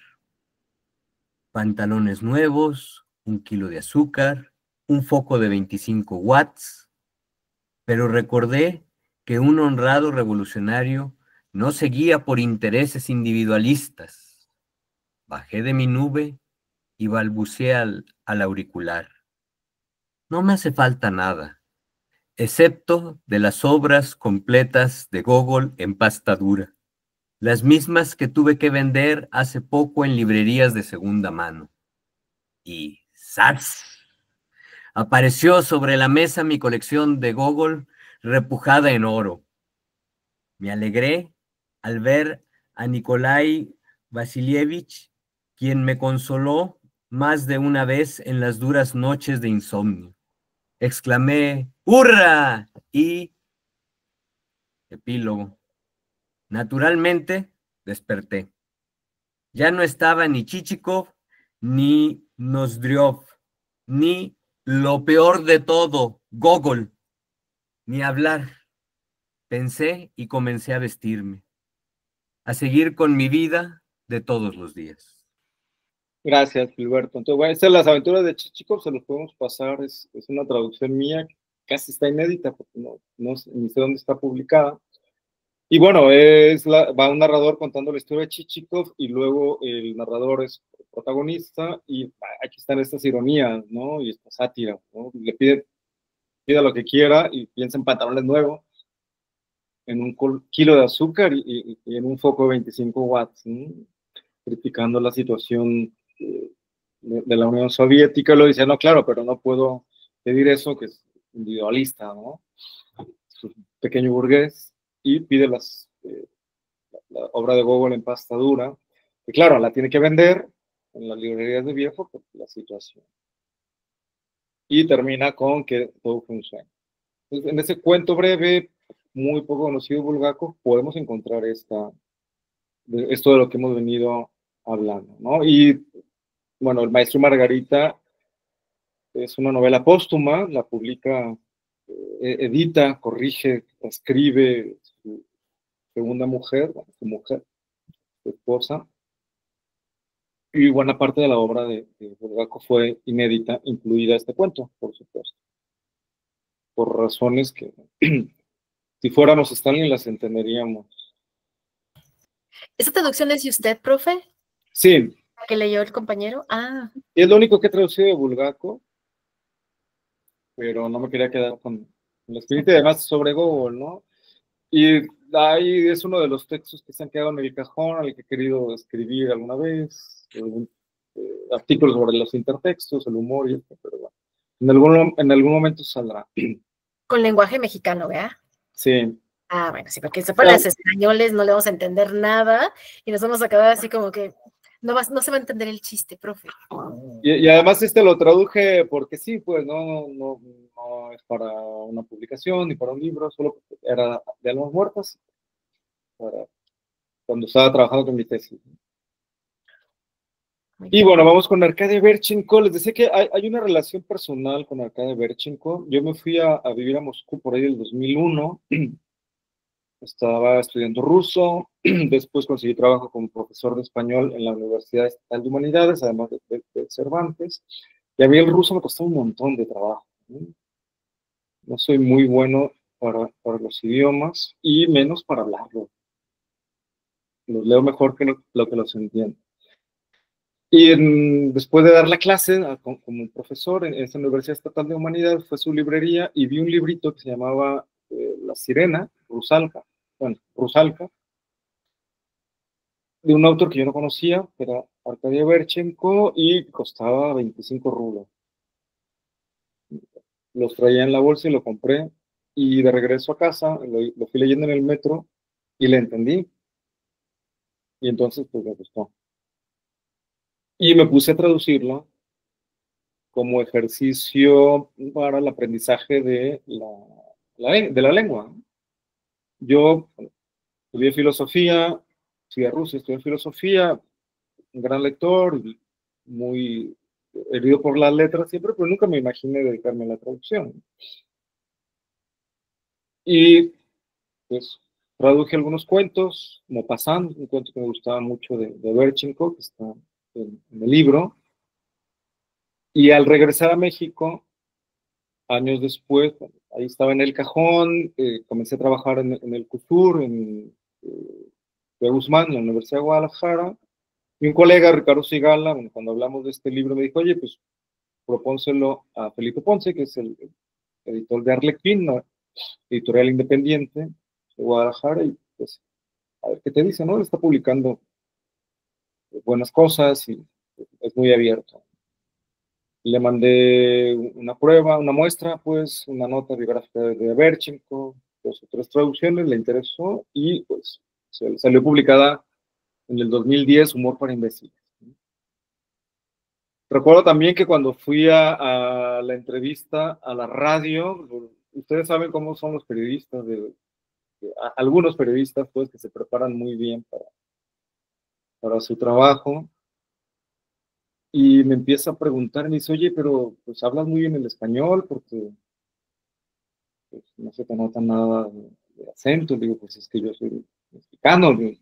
S4: Pantalones nuevos, 1 kilo de azúcar, un foco de 25 watts, pero recordé que un honrado revolucionario no seguía por intereses individualistas. Bajé de mi nube y balbuceé al auricular. No me hace falta nada, excepto de las obras completas de Gogol en pasta dura, las mismas que tuve que vender hace poco en librerías de segunda mano. Y ¡zas! Apareció sobre la mesa mi colección de Gogol repujada en oro. Me alegré al ver a Nikolai Vasilievich, quien me consoló más de una vez en las duras noches de insomnio. Exclamé ¡hurra! Y epílogo. Naturalmente, desperté. Ya no estaba ni Chichikov, ni Nozdriov, ni, lo peor de todo, Gogol, ni hablar. Pensé y comencé a vestirme, a seguir con mi vida de todos los días.
S2: Gracias, Gilberto. Entonces, bueno, estas Las aventuras de Chichikov, se los podemos pasar, es una traducción mía, casi está inédita, porque no sé, ni sé dónde está publicada. Y bueno, va un narrador contando la historia de Chichikov y luego el narrador es protagonista y aquí están estas ironías, ¿no? Y esta sátira, ¿no? Le pida lo que quiera y piensa en pantalones nuevos. en un kilo de azúcar y en un foco de 25 watts, ¿no? Criticando la situación de la Unión Soviética. Lo dice, no, claro, pero no puedo pedir eso, que es individualista, ¿no? Es un pequeño burgués, y pide la obra de Gogol en pasta dura, que claro, la tiene que vender en las librerías de viejo por la situación. Y termina con que todo fue un sueño. Entonces, en ese cuento breve, muy poco conocido, Bulgakov, podemos encontrar esto de lo que hemos venido hablando, ¿no? Y bueno, El maestro Margarita es una novela póstuma, la publica, edita, corrige, escribe su segunda mujer, su mujer, su esposa, y buena parte de la obra de Bulgakov fue inédita, incluida este cuento, por supuesto, por razones que si fuéramos Stalin las entenderíamos.
S3: ¿Esa traducción es de usted, profe?
S2: Sí.
S3: ¿Que leyó el compañero? Ah.
S2: Es lo único que he traducido de Bulgakov, pero no me quería quedar con la espinita, y además sobre Gogol, ¿no? Y ahí es uno de los textos que se han quedado en el cajón, al que he querido escribir alguna vez, artículos sobre los intertextos, el humor y esto, pero bueno, en algún momento saldrá.
S3: Con lenguaje mexicano, ¿verdad?
S2: Sí.
S3: Ah, bueno, sí, porque para los españoles no le vamos a entender nada y nos vamos a quedar así como que no se va a entender el chiste, profe.
S2: Y además lo traduje porque sí, pues no es para una publicación ni para un libro, solo era de almas muertas, para cuando estaba trabajando con mi tesis. Y bueno, vamos con Arkady Verchenko. Les decía que hay una relación personal con Arkady Verchenko. Yo me fui a vivir a Moscú por ahí del 2001. Estaba estudiando ruso. Después conseguí trabajo como profesor de español en la Universidad Estatal de Humanidades, además de Cervantes. Y a mí el ruso me costó un montón de trabajo. No soy muy bueno para los idiomas y menos para hablarlo. Los leo mejor que lo que los entiendo. Y después de dar la clase como profesor en esta Universidad Estatal de Humanidades, fue su librería y vi un librito que se llamaba La Sirena, Rusalka, de un autor que yo no conocía, que era Arkady Verchenko, y costaba 25 rublos. Los traía en la bolsa y lo compré, y de regreso a casa lo fui leyendo en el metro y le entendí, y entonces pues me gustó. Y me puse a traducirlo como ejercicio para el aprendizaje de la lengua. Yo estudié filosofía, fui a Rusia, estudié filosofía, un gran lector, muy herido por las letras siempre, pero nunca me imaginé dedicarme a la traducción. Y pues traduje algunos cuentos, como Maupassant, un cuento que me gustaba mucho de Verchenko, que está en el libro. Y al regresar a México, años después, ahí estaba en el cajón, comencé a trabajar en el CUSUR, de Guzmán, en la Universidad de Guadalajara, y un colega, Ricardo Sigala, cuando hablamos de este libro, me dijo, oye, pues propónselo a Felipe Ponce, que es el editor de Arlequín, una editorial independiente de Guadalajara, y pues a ver qué te dice, ¿no? Está publicando buenas cosas y es muy abierto. Le mandé una prueba, una muestra, pues, una nota biográfica de Verchenko, 2 o 3 traducciones, le interesó y pues salió publicada en el 2010, Humor para imbéciles. Recuerdo también que cuando fui a la entrevista a la radio, ustedes saben cómo son los periodistas, algunos periodistas, pues, que se preparan muy bien para su trabajo. Y me empieza a preguntar, me dice, oye, pero pues hablas muy bien el español, porque pues, no se te nota nada de acento. Le digo, pues es que yo soy mexicano. Le digo,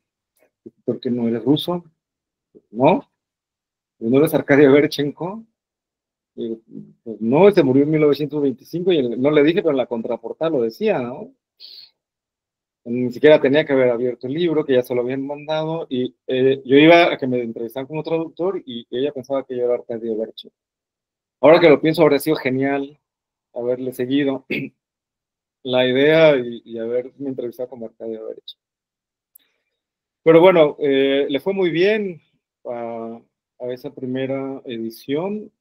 S2: ¿por qué no eres ruso? No, ¿no eres Arkady Verchenko? Le digo, pues no, se murió en 1925 y no le dije, pero en la contraportada lo decía, ¿no? Ni siquiera tenía que haber abierto el libro, que ya se lo habían mandado, y yo iba a que me entrevistaran como traductor y ella pensaba que yo era Arkady Verchenko. Ahora que lo pienso, habría sido genial haberle seguido. la idea y haberme entrevistado con Arcadio Aberech. Pero bueno, le fue muy bien a esa primera edición.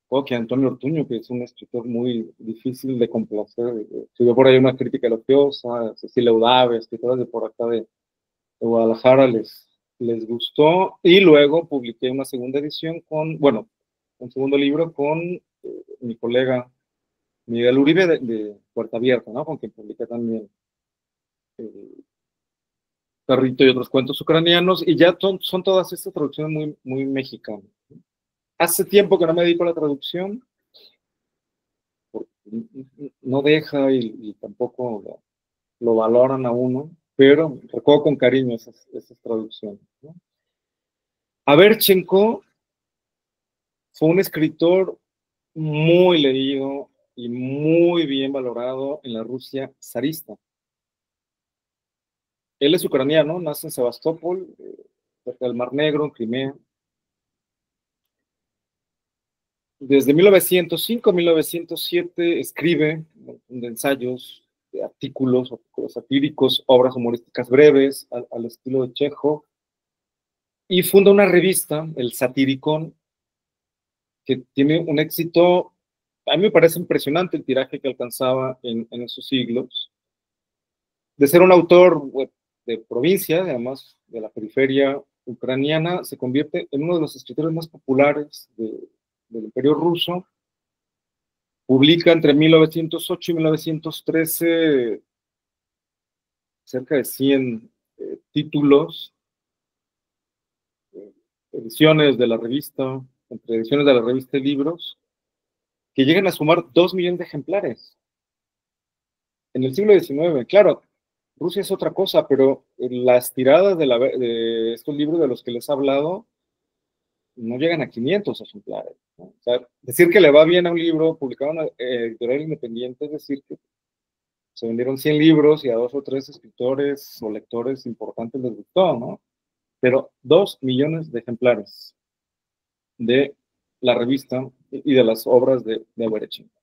S2: O que Antonio Ortuño, que es un escritor muy difícil de complacer, escribió por ahí una crítica elogiosa, Cecilia Udave, escritoras de por acá de Guadalajara, les gustó, y luego publiqué una segunda edición bueno, un segundo libro con mi colega Miguel Uribe de Puerta Abierta, ¿no? Con quien publiqué también Perrito y otros cuentos ucranianos, y ya son todas estas traducciones muy, muy mexicanas. Hace tiempo que no me dedico a la traducción, no deja y tampoco lo valoran a uno, pero recuerdo con cariño esas traducciones, ¿no? Averchenko fue un escritor muy leído y muy bien valorado en la Rusia zarista. Él es ucraniano, nace en Sebastopol, cerca del Mar Negro, en Crimea. Desde 1905 a 1907 escribe de ensayos, de artículos satíricos, obras humorísticas breves, al estilo de Chekhov, y funda una revista, el Satiricón, que tiene un éxito, a mí me parece impresionante el tiraje que alcanzaba en esos siglos. De ser un autor de provincia, además de la periferia ucraniana, se convierte en uno de los escritores más populares del Imperio Ruso. Publica entre 1908 y 1913 cerca de 100 títulos, ediciones de la revista, entre ediciones de la revista y libros, que llegan a sumar 2 millones de ejemplares. En el siglo XIX, claro, Rusia es otra cosa, pero las tiradas de estos libros de los que les he hablado no llegan a 500 ejemplares, ¿no? O sea, decir que le va bien a un libro publicado en una editorial independiente es decir que se vendieron 100 libros y a 2 o 3 escritores o lectores importantes les gustó, ¿no? Pero 2 millones de ejemplares de la revista y de las obras de Averchenko.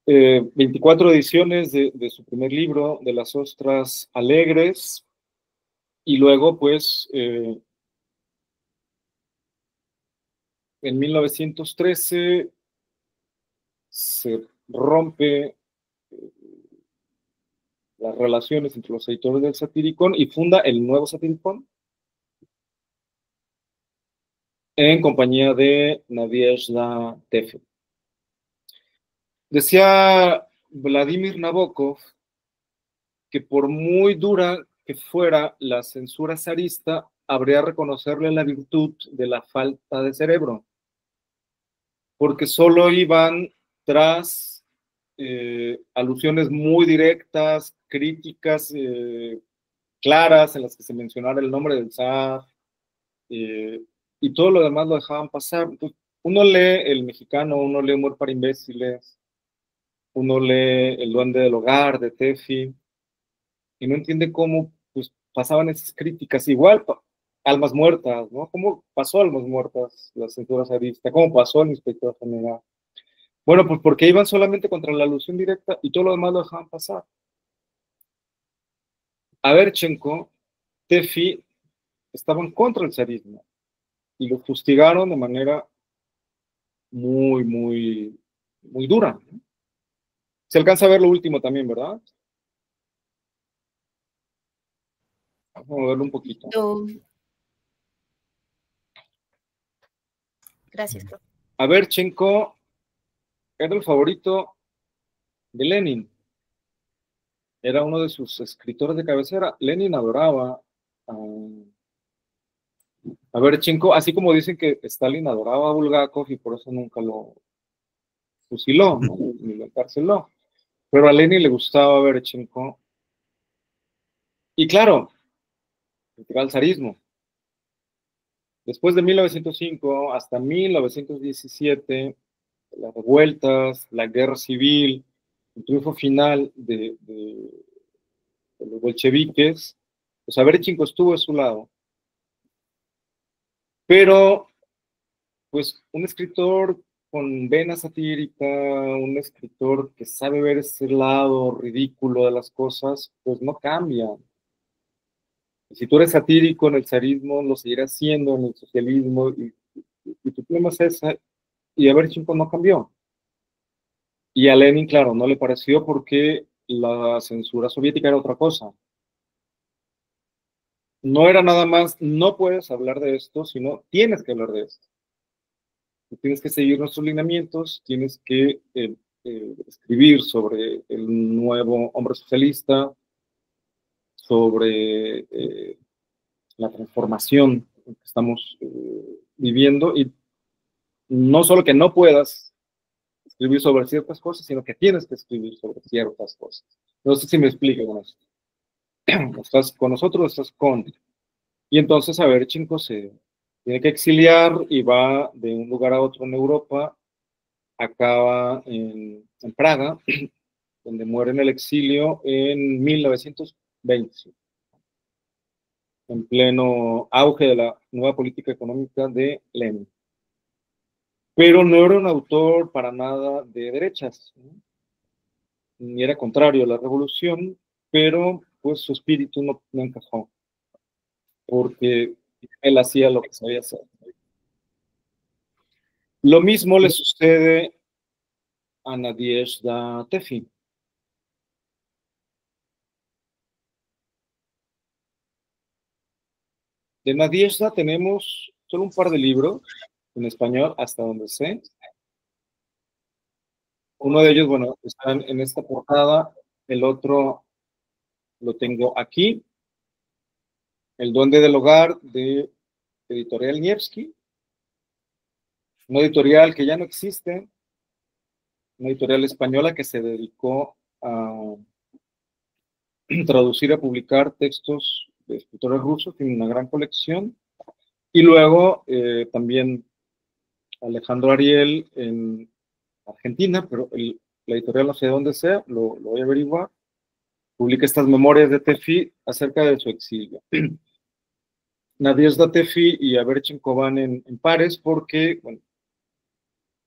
S2: 24 ediciones de su primer libro, de Las Ostras Alegres, y luego, pues, en 1913 se rompe las relaciones entre los editores del Satiricón y funda el nuevo Satiricón en compañía de Nadezhda Tefel. Decía Vladimir Nabokov que por muy dura que fuera la censura zarista, habría reconocerle la virtud de la falta de cerebro, porque solo iban tras alusiones muy directas, críticas claras en las que se mencionara el nombre del zar, y todo lo demás lo dejaban pasar. Entonces, uno lee El Mexicano, uno lee Humor para Imbéciles, uno lee El Duende del Hogar de Tefi, y no entiende cómo pues, pasaban esas críticas. Igual, Almas Muertas, ¿no? ¿Cómo pasó Almas Muertas la censura zarista? ¿Cómo pasó el Inspector General? Bueno, pues porque iban solamente contra la alusión directa y todo lo demás lo dejaban pasar. Averchenko, Tefi, estaban contra el zarismo y lo fustigaron de manera muy, muy, muy dura, ¿no? Se alcanza a ver lo último también, ¿verdad? Vamos a verlo un poquito.
S3: Gracias, profe.
S2: Averchenko era el favorito de Lenin. Era uno de sus escritores de cabecera. Lenin adoraba a Averchenko, así como dicen que Stalin adoraba a Bulgakov y por eso nunca lo fusiló, ¿no? Ni lo encarceló. Pero a Lenin le gustaba Averchenko. Y claro, criticaba el zarismo. Después de 1905 hasta 1917, las revueltas, la guerra civil, el triunfo final de los bolcheviques, pues Averchenko estuvo a su lado. Pero, pues, un escritor con vena satírica, un escritor que sabe ver ese lado ridículo de las cosas, pues no cambia. Y si tú eres satírico en el zarismo, lo seguirás siendo en el socialismo, y tu problema es esa, y Averchenko no cambió. Y a Lenin, claro, no le pareció porque la censura soviética era otra cosa. No era nada más, no puedes hablar de esto, sino tienes que hablar de esto. Tienes que seguir nuestros lineamientos, tienes que escribir sobre el nuevo hombre socialista, sobre la transformación que estamos viviendo, y no solo que no puedas escribir sobre ciertas cosas, sino que tienes que escribir sobre ciertas cosas. No sé si me explico con esto. Estás con nosotros, estás con... Y entonces Averchenko se tiene que exiliar y va de un lugar a otro en Europa, acaba en Praga, donde muere en el exilio en 1920, en pleno auge de la nueva política económica de Lenin. Pero no era un autor para nada de derechas, ¿no? Ni era contrario a la revolución, pero pues su espíritu no encajó, porque él hacía lo que sabía hacer. Lo mismo le sucede a Nadezhda Tefi. De Nadezhda tenemos solo un par de libros en español, hasta donde sé. Uno de ellos, bueno, está en esta portada, el otro lo tengo aquí, El Duende del Hogar, de Editorial Nievsky, una editorial que ya no existe, una editorial española que se dedicó a traducir, a publicar textos de escritores rusos, tiene una gran colección. Y luego también Alejandro Ariel en Argentina, pero la editorial no sé dónde sea, lo voy a averiguar, publica estas memorias de Tefi acerca de su exilio. Nadezhda Tefi y Averchenko van en pares porque, bueno,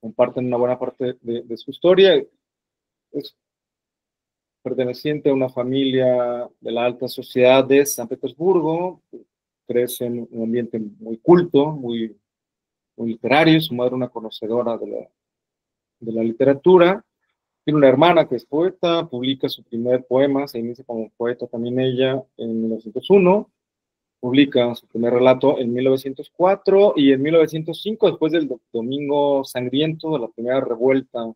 S2: comparten una buena parte de su historia. Es perteneciente a una familia de la alta sociedad de San Petersburgo, crece en un ambiente muy culto, muy literario, su madre una conocedora de la literatura, tiene una hermana que es poeta, publica su primer poema, se inicia como poeta también ella en 1901, publica su primer relato en 1904 y en 1905, después del Domingo Sangriento, de la primera revuelta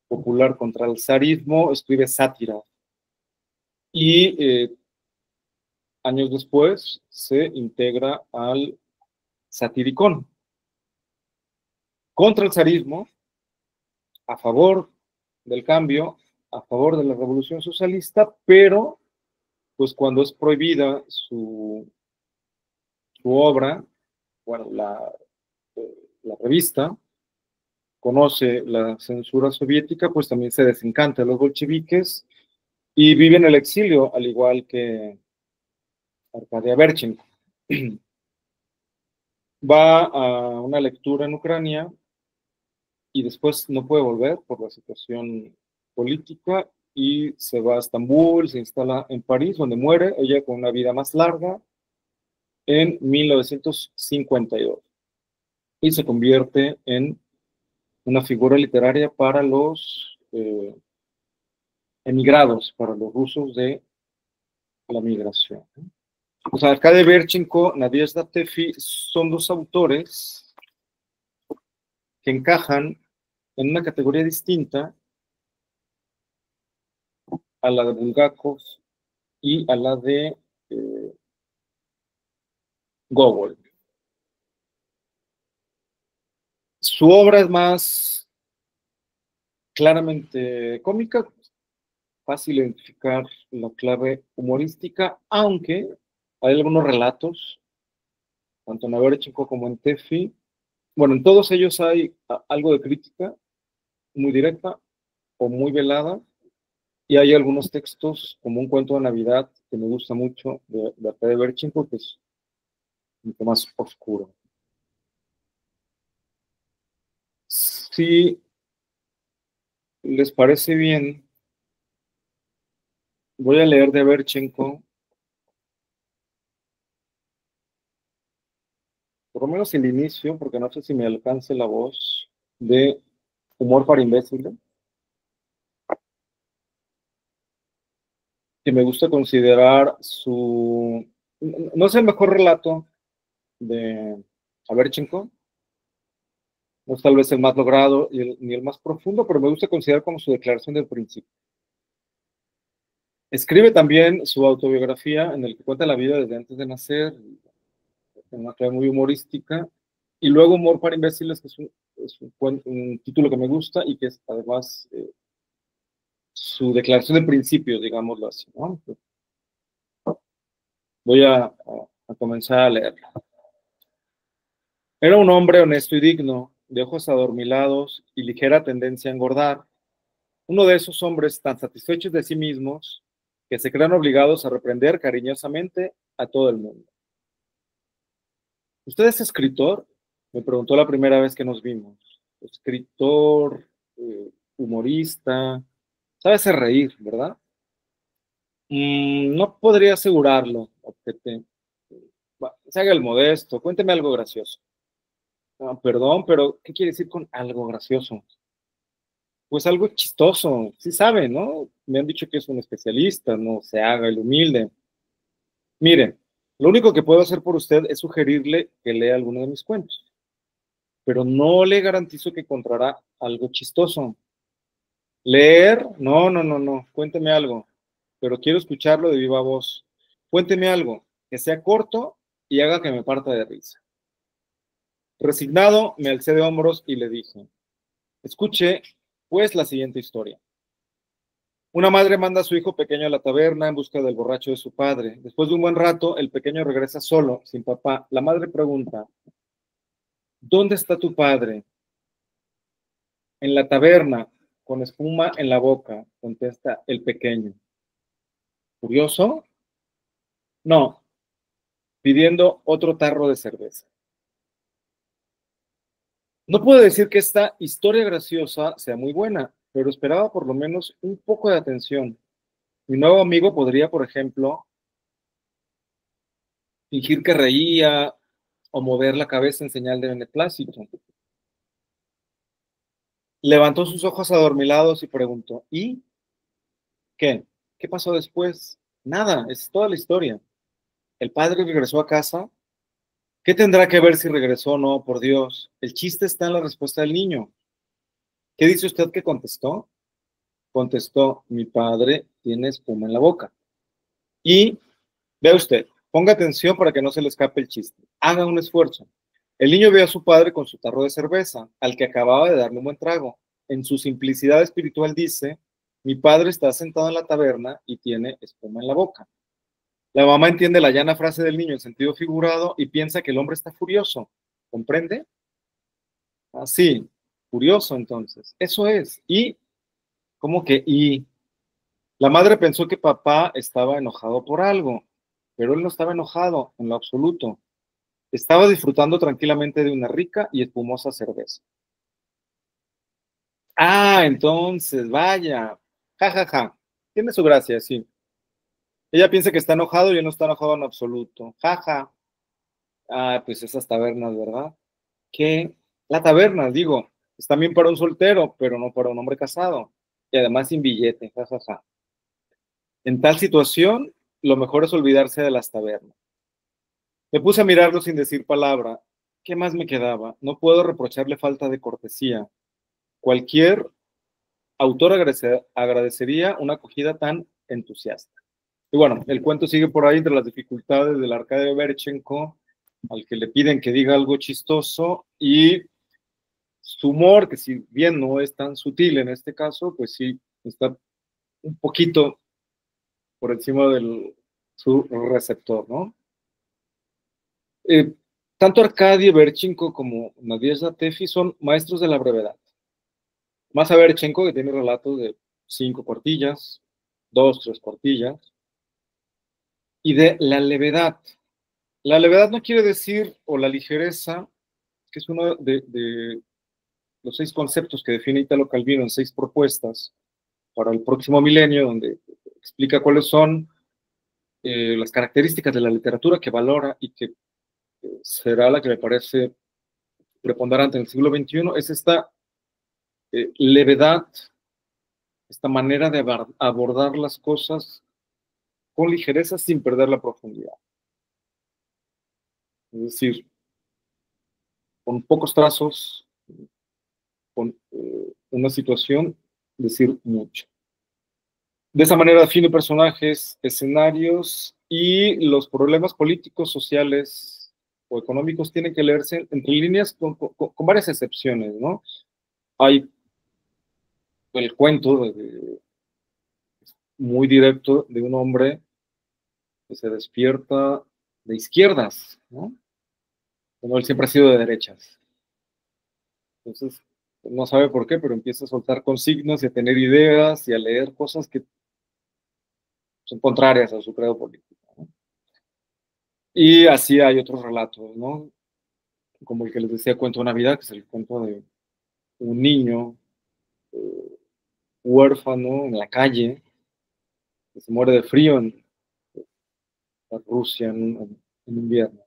S2: popular contra el zarismo, escribe sátira. Y años después se integra al Satiricón, contra el zarismo, a favor del cambio, a favor de la revolución socialista, pero pues cuando es prohibida su obra, bueno, la revista, conoce la censura soviética, pues también se desencanta de los bolcheviques y vive en el exilio, al igual que Arkady Averchenko. Va a una lectura en Ucrania y después no puede volver por la situación política y se va a Estambul, se instala en París, donde muere, ella con una vida más larga, en 1952. Y se convierte en una figura literaria para los emigrados, para los rusos de la migración. O sea, Arkady Averchenko, Nadezhda Tefi son dos autores que encajan en una categoría distinta a la de Bulgakov y a la de Gogol. Su obra es más claramente cómica, fácil identificar la clave humorística, aunque hay algunos relatos, tanto en Averchenko como en Tefi. Bueno, en todos ellos hay algo de crítica, muy directa o muy velada, y hay algunos textos, como un cuento de Navidad, que me gusta mucho, de Arkady Averchenko, que es mucho más oscuro. Si les parece bien, voy a leer de Berchenko, por lo menos el inicio, porque no sé si me alcance la voz, de Humor para imbéciles, que me gusta considerar su... No es el mejor relato de Berchenko, no es tal vez el más logrado ni el más profundo, pero me gusta considerar como su declaración del principio. Escribe también su autobiografía en el que cuenta la vida desde antes de nacer, en una clave muy humorística, y luego Humor para imbéciles, que es un título que me gusta y que es además su declaración de principios, digámoslo así, ¿no? Voy a comenzar a leerlo. Era un hombre honesto y digno, de ojos adormilados y ligera tendencia a engordar. Uno de esos hombres tan satisfechos de sí mismos que se creen obligados a reprender cariñosamente a todo el mundo. ¿Usted es escritor? Me preguntó la primera vez que nos vimos. Escritor, humorista, sabe hacer reír, ¿verdad? No podría asegurarlo, objeté. Se haga el modesto, cuénteme algo gracioso. Perdón, pero ¿qué quiere decir con algo gracioso? Pues algo chistoso, sí sabe, ¿no? Me han dicho que es un especialista, no se haga el humilde. Mire, lo único que puedo hacer por usted es sugerirle que lea alguno de mis cuentos, pero no le garantizo que encontrará algo chistoso. Leer, no, cuénteme algo, pero quiero escucharlo de viva voz. Cuénteme algo, que sea corto y haga que me parta de risa. Resignado, me alcé de hombros y le dije, escuche, pues, la siguiente historia. Una madre manda a su hijo pequeño a la taberna en busca del borracho de su padre. Después de un buen rato, el pequeño regresa solo, sin papá. La madre pregunta, ¿dónde está tu padre? En la taberna, con espuma en la boca, contesta el pequeño. ¿Curioso? No, pidiendo otro tarro de cerveza. No puedo decir que esta historia graciosa sea muy buena, pero esperaba por lo menos un poco de atención. Mi nuevo amigo podría, por ejemplo, fingir que reía o mover la cabeza en señal de beneplácito. Levantó sus ojos adormilados y preguntó, ¿y qué? ¿Qué pasó después? Nada, es toda la historia. El padre regresó a casa. ¿Qué tendrá que ver si regresó o no? Por Dios, el chiste está en la respuesta del niño. ¿Qué dice usted que contestó? Contestó, mi padre tiene espuma en la boca. Y, vea usted, ponga atención para que no se le escape el chiste. Haga un esfuerzo. El niño ve a su padre con su tarro de cerveza, al que acababa de darle un buen trago. En su simplicidad espiritual dice, mi padre está sentado en la taberna y tiene espuma en la boca. La mamá entiende la llana frase del niño en sentido figurado y piensa que el hombre está furioso. ¿Comprende? Así, furioso entonces. Eso es. ¿Y? ¿Cómo que y? La madre pensó que papá estaba enojado por algo, pero él no estaba enojado en lo absoluto. Estaba disfrutando tranquilamente de una rica y espumosa cerveza. Ah, entonces, vaya. Ja, ja, ja. Tiene su gracia, sí. Ella piensa que está enojado y él no está enojado en absoluto. Ja, ja. Ah, pues esas tabernas, ¿verdad? Que la taberna, digo, es también para un soltero, pero no para un hombre casado. Y además sin billete, ja, ja, ja. En tal situación, lo mejor es olvidarse de las tabernas. Me puse a mirarlo sin decir palabra. ¿Qué más me quedaba? No puedo reprocharle falta de cortesía. Cualquier autor agradecería una acogida tan entusiasta. Y bueno, el cuento sigue por ahí entre las dificultades del Arcadio Berchenko, al que le piden que diga algo chistoso, y su humor, que si bien no es tan sutil en este caso, pues sí está un poquito por encima de su receptor, ¿no? Tanto Arcadio Berchenko como Nadezhda Tefi son maestros de la brevedad. Más a Berchenko, que tiene relatos de 5 cuartillas, 2, 3 cuartillas, y de la levedad. La levedad no quiere decir, o la ligereza, que es uno de los 6 conceptos que define Italo Calvino en 6 propuestas para el próximo milenio, donde explica cuáles son las características de la literatura que valora y que será la que me parece preponderante en el siglo XXI, es esta levedad, esta manera de abordar las cosas con ligereza sin perder la profundidad. Es decir, con pocos trazos, con una situación, decir mucho. De esa manera define personajes, escenarios y los problemas políticos, sociales o económicos tienen que leerse entre líneas con varias excepciones, ¿no? Hay el cuento muy directo de un hombre que se despierta de izquierdas, ¿no? Como él siempre ha sido de derechas. Entonces, no sabe por qué, pero empieza a soltar consignas y a tener ideas y a leer cosas que son contrarias a su credo político, ¿no? Y así hay otros relatos, ¿no? Como el que les decía, Cuento de Navidad, que es el cuento de un niño huérfano en la calle, que se muere de frío en Rusia en invierno.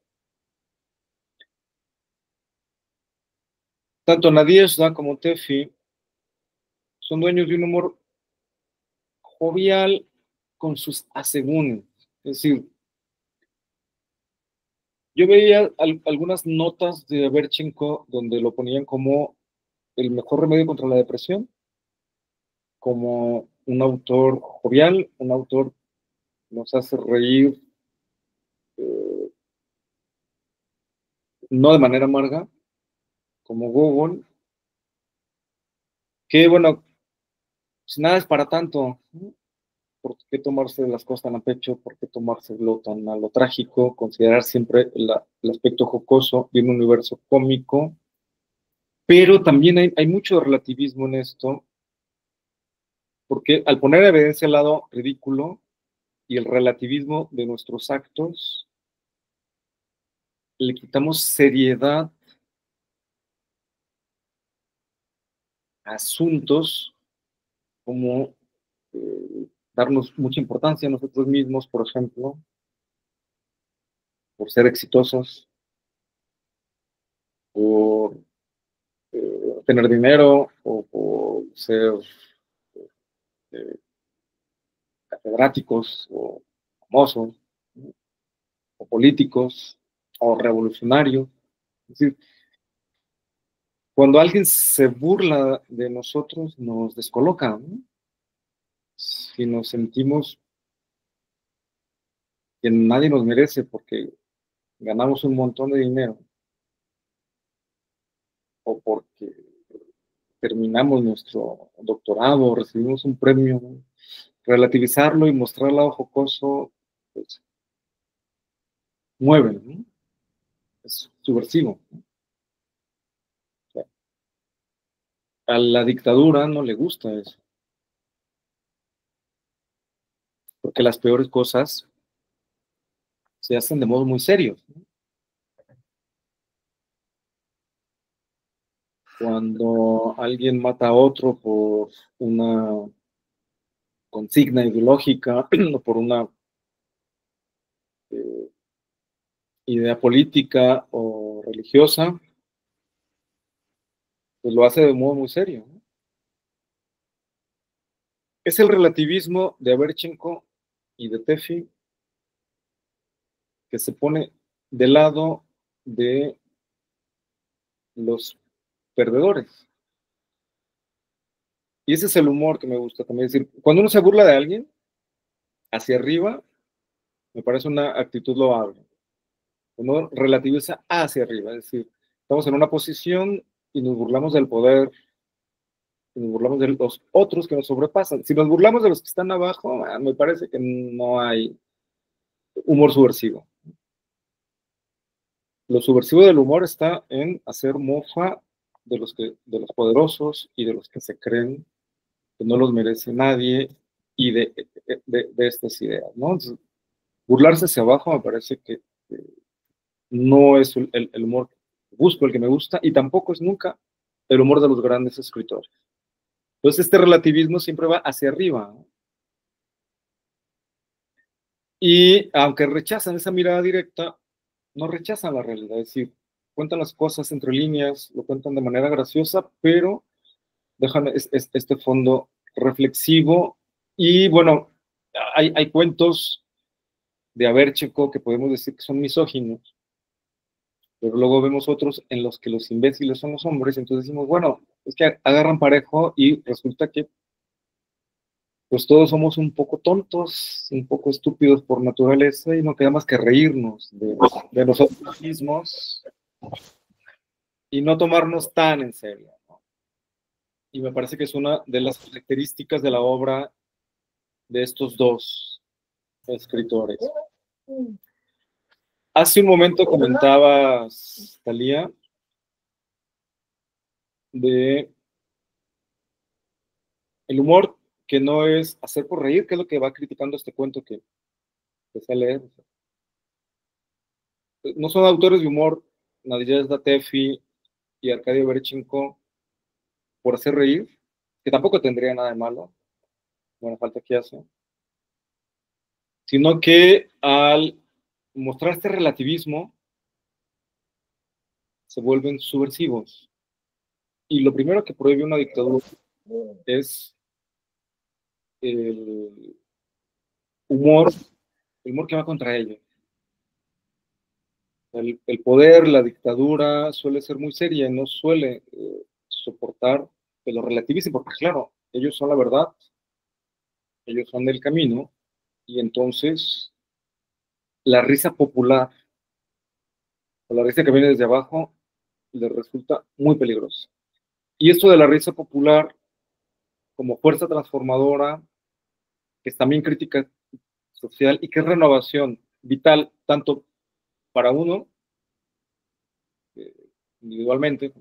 S2: Tanto Nadezhda como Tefi son dueños de un humor jovial con sus asegúnes. Es decir, yo veía algunas notas de Berchenko donde lo ponían como el mejor remedio contra la depresión, como un autor jovial, un autor que nos hace reír, no de manera amarga, como Gogol, que bueno, pues nada es para tanto, ¿no? ¿Por qué tomarse las cosas tan a pecho? ¿Por qué tomárselo tan a lo trágico? Considerar siempre el aspecto jocoso de un universo cómico, pero también hay mucho relativismo en esto, porque al poner en evidencia el lado ridículo y el relativismo de nuestros actos, le quitamos seriedad a asuntos como darnos mucha importancia a nosotros mismos, por ejemplo, por ser exitosos, por tener dinero o por ser catedráticos o famosos, ¿no? O políticos o revolucionarios. Es decir, cuando alguien se burla de nosotros, nos descoloca, ¿no? Si nos sentimos que nadie nos merece porque ganamos un montón de dinero o porque terminamos nuestro doctorado, recibimos un premio, ¿no? Relativizarlo y mostrar el lado jocoso, pues, mueve, ¿no? Es subversivo, ¿no? O sea, a la dictadura no le gusta eso, porque las peores cosas se hacen de modo muy serio, ¿no? Cuando alguien mata a otro por una consigna ideológica o por una idea política o religiosa, pues lo hace de modo muy serio, ¿no? Es el relativismo de Averchenko y de Tefi que se pone del lado de los perdedores. Y ese es el humor que me gusta también. Es decir, cuando uno se burla de alguien, hacia arriba, me parece una actitud loable. Uno relativiza hacia arriba, es decir, estamos en una posición y nos burlamos del poder, y nos burlamos de los otros que nos sobrepasan. Si nos burlamos de los que están abajo, me parece que no hay humor subversivo. Lo subversivo del humor está en hacer mofa de los poderosos y de los que se creen que no los merece nadie y de estas ideas, ¿no? Entonces, burlarse hacia abajo me parece que no es el humor que busco, el que me gusta, y tampoco es nunca el humor de los grandes escritores. Entonces este relativismo siempre va hacia arriba, ¿no? Y aunque rechazan esa mirada directa, no rechazan la realidad, es decir, cuentan las cosas entre líneas, lo cuentan de manera graciosa, pero dejan este fondo reflexivo. Y bueno, hay cuentos de Abercheco que podemos decir que son misóginos, pero luego vemos otros en los que los imbéciles son los hombres, entonces decimos, bueno, es que agarran parejo y resulta que pues todos somos un poco tontos, un poco estúpidos por naturaleza y no queda más que reírnos de nosotros mismos y no tomarnos tan en serio, ¿no? Y me parece que es una de las características de la obra de estos dos escritores. Hace un momento comentabas, Thalía, de el humor que no es hacer por reír, que es lo que va criticando este cuento que empecé a leer. No son autores de humor, Nadezhda Tefi y Arcadio Berechenko, por hacer reír, que tampoco tendría nada de malo, buena falta que hace, sino que al mostrar este relativismo se vuelven subversivos. Y lo primero que prohíbe una dictadura es el humor que va contra ella. El poder, la dictadura suele ser muy seria y no suele soportar que lo relativicen, porque claro, ellos son la verdad, ellos son el camino, y entonces la risa popular, o la risa que viene desde abajo, les resulta muy peligrosa. Y esto de la risa popular, como fuerza transformadora, que es también crítica social y que es renovación vital, tanto para uno, individualmente,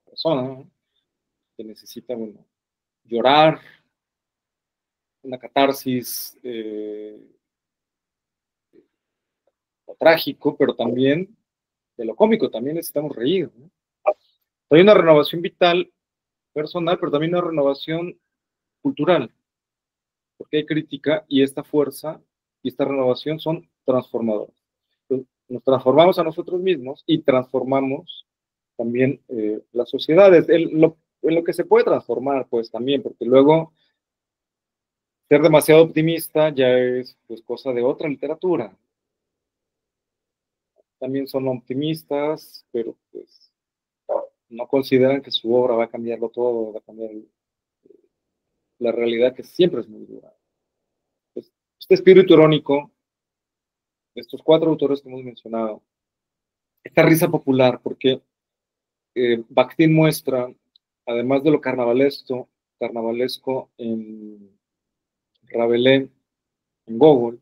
S2: persona, ¿no?, que necesita, bueno, llorar, una catarsis, lo trágico, pero también de lo cómico, también necesitamos reír, ¿no? Hay una renovación vital, personal, pero también una renovación cultural, porque hay crítica y esta fuerza y esta renovación son transformadoras. Entonces, nos transformamos a nosotros mismos y transformamos también las sociedades, en lo que se puede transformar, pues también, porque luego ser demasiado optimista ya es pues cosa de otra literatura. También son optimistas, pero pues no consideran que su obra va a cambiarlo todo, va a cambiar la realidad, que siempre es muy dura. Pues, este espíritu irónico de estos cuatro autores que hemos mencionado, esta risa popular, porque Bakhtin muestra, además de lo carnavalesco en Rabelais, en Gogol,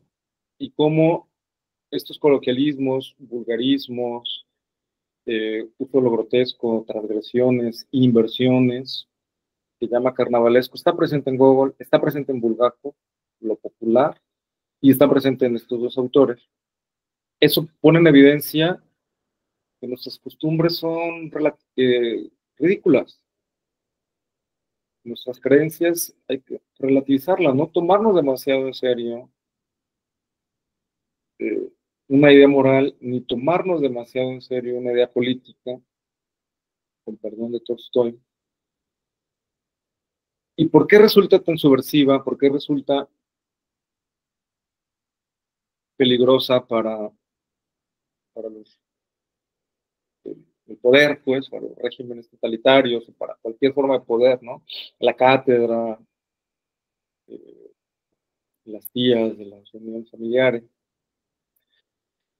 S2: y cómo estos coloquialismos, vulgarismos, uso de lo grotesco, transgresiones, inversiones, que llama carnavalesco, está presente en Gogol, está presente en Bulgakov, lo popular, y está presente en estos dos autores. Eso pone en evidencia que nuestras costumbres son ridículas. Nuestras creencias hay que relativizarlas, no tomarnos demasiado en serio una idea moral, ni tomarnos demasiado en serio una idea política, con perdón de Tolstoy. ¿Y por qué resulta tan subversiva? ¿Por qué resulta peligrosa para los, el poder, pues, para los regímenes totalitarios, o para cualquier forma de poder, ¿no? La cátedra, las tías de las reuniones familiares.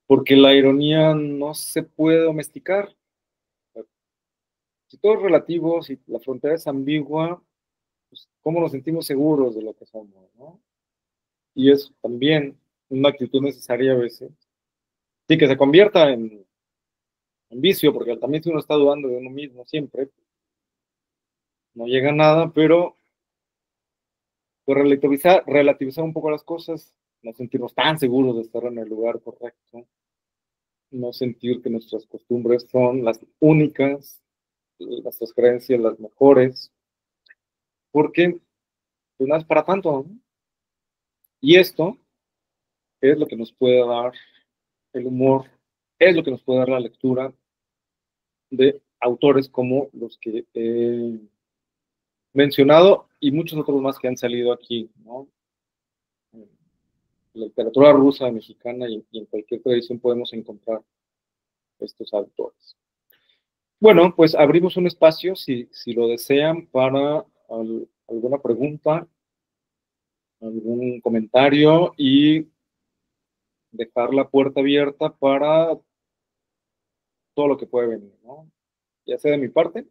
S2: Porque la ironía no se puede domesticar. Si todo es relativo, si la frontera es ambigua, pues, ¿cómo nos sentimos seguros de lo que somos, ¿no? Y es también una actitud necesaria a veces. Sí, que se convierta en vicio, porque también si uno está dudando de uno mismo siempre, no llega a nada, pero pues relativizar un poco las cosas, no sentirnos tan seguros de estar en el lugar correcto, no sentir que nuestras costumbres son las únicas, nuestras creencias las mejores, porque pues, no es para tanto, ¿no? Y esto es lo que nos puede dar el humor, es lo que nos puede dar la lectura de autores como los que he mencionado y muchos otros más que han salido aquí, ¿no? En la literatura rusa, mexicana y en cualquier tradición podemos encontrar estos autores. Bueno, pues abrimos un espacio, si lo desean, para alguna pregunta, algún comentario y dejar la puerta abierta para todo lo que puede venir, ¿no? Ya sea de mi parte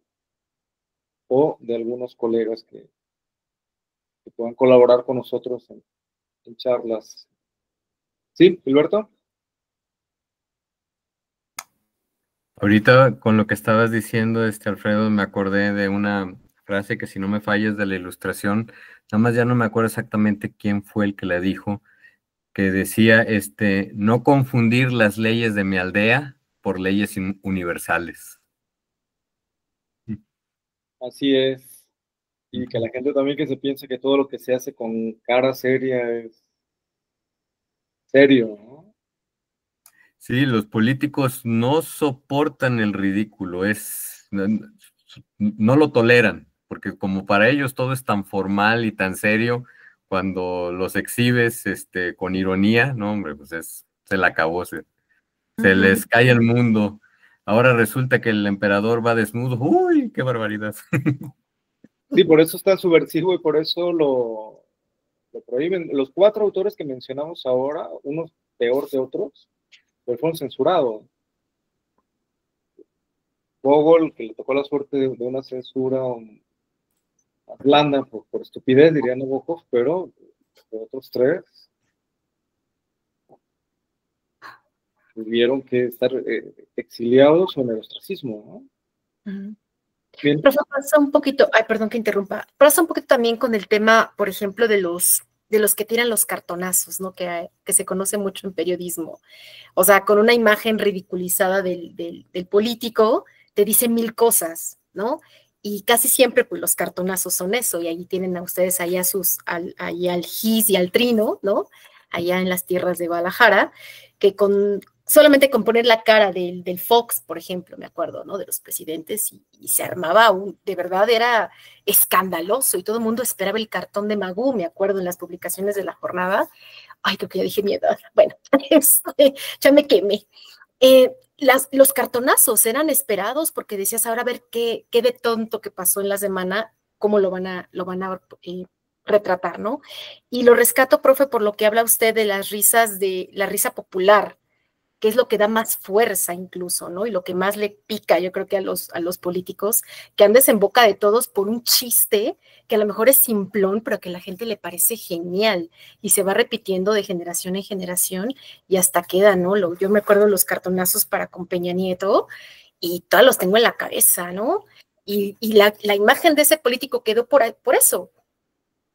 S2: o de algunos colegas que puedan colaborar con nosotros en charlas. ¿Sí, Gilberto?
S4: Ahorita con lo que estabas diciendo, Alfredo, me acordé de una frase que, si no me fallas, de la Ilustración, nada más ya no me acuerdo exactamente quién fue el que la dijo, que decía, no confundir las leyes de mi aldea por leyes universales.
S2: Así es. Y que la gente también que se piense que todo lo que se hace con cara seria es serio, ¿no?
S4: Sí, los políticos no soportan el ridículo, no lo toleran, porque como para ellos todo es tan formal y tan serio, cuando los exhibes con ironía, no, hombre, pues se la acabó, se les cae el mundo. Ahora resulta que el emperador va desnudo. ¡Uy, qué barbaridad!
S2: Sí, por eso está subversivo y por eso lo prohíben. Los 4 autores que mencionamos ahora, unos peor que otros, pues fueron censurados. Gogol, que le tocó la suerte de una censura más blanda por estupidez, diría Nabokov, pero los otros 3 tuvieron que estar exiliados o en el ostracismo, ¿no? Bien.
S3: Profe, pasa un poquito, ay, perdón que interrumpa, pasa un poquito también con el tema, por ejemplo, de los que tiran los cartonazos, ¿no? Que se conoce mucho en periodismo. O sea, con una imagen ridiculizada del político, te dice 1000 cosas, ¿no? Y casi siempre, pues, los cartonazos son eso, y ahí tienen a ustedes allá ahí al Gis y al Trino, ¿no? Allá en las tierras de Guadalajara, que solamente con poner la cara del Fox, por ejemplo, me acuerdo, ¿no? De los presidentes, y se armaba de verdad era escandaloso, y todo el mundo esperaba el cartón de Magú, me acuerdo, en las publicaciones de La Jornada. Ay, creo que ya dije mi edad. Bueno, ya me quemé. Los cartonazos eran esperados porque decías, ahora a ver qué de tonto que pasó en la semana, cómo lo van a retratar, ¿no? Y lo rescato, profe, por lo que habla usted de las risas, de la risa popular, que es lo que da más fuerza incluso, ¿no? Y lo que más le pica, yo creo que a los políticos, que andes en boca de todos por un chiste que a lo mejor es simplón, pero que a la gente le parece genial y se va repitiendo de generación en generación y hasta queda, ¿no? Yo me acuerdo los cartonazos para con Peña Nieto y todos los tengo en la cabeza, ¿no? Y la imagen de ese político quedó por eso,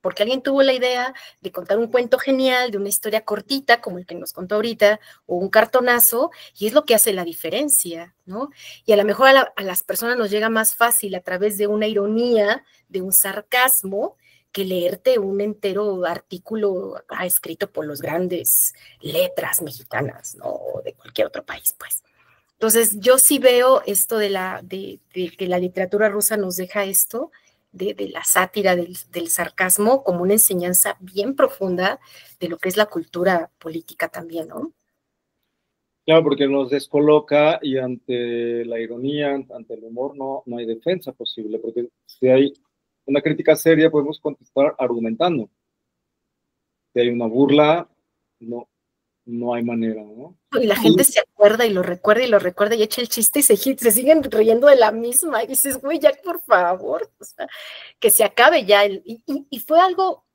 S3: porque alguien tuvo la idea de contar un cuento genial, de una historia cortita, como el que nos contó ahorita, o un cartonazo, y es lo que hace la diferencia, ¿no? Y a lo mejor a las personas nos llega más fácil a través de una ironía, de un sarcasmo, que leerte un entero artículo escrito por los grandes letras mexicanas, ¿no? O de cualquier otro país, pues. Entonces, yo sí veo esto de que la literatura rusa nos deja esto, de la sátira, del sarcasmo, como una enseñanza bien profunda de lo que es la cultura política también, ¿no?
S2: Claro, porque nos descoloca y ante la ironía, ante el humor, no hay defensa posible, porque si hay una crítica seria podemos contestar argumentando. Si hay una burla, no hay manera, ¿no?
S3: Y la gente se acuerda y lo recuerda y echa el chiste y se siguen riendo de la misma. Y dices, güey, ya por favor, o sea, que se acabe ya. Y fue algo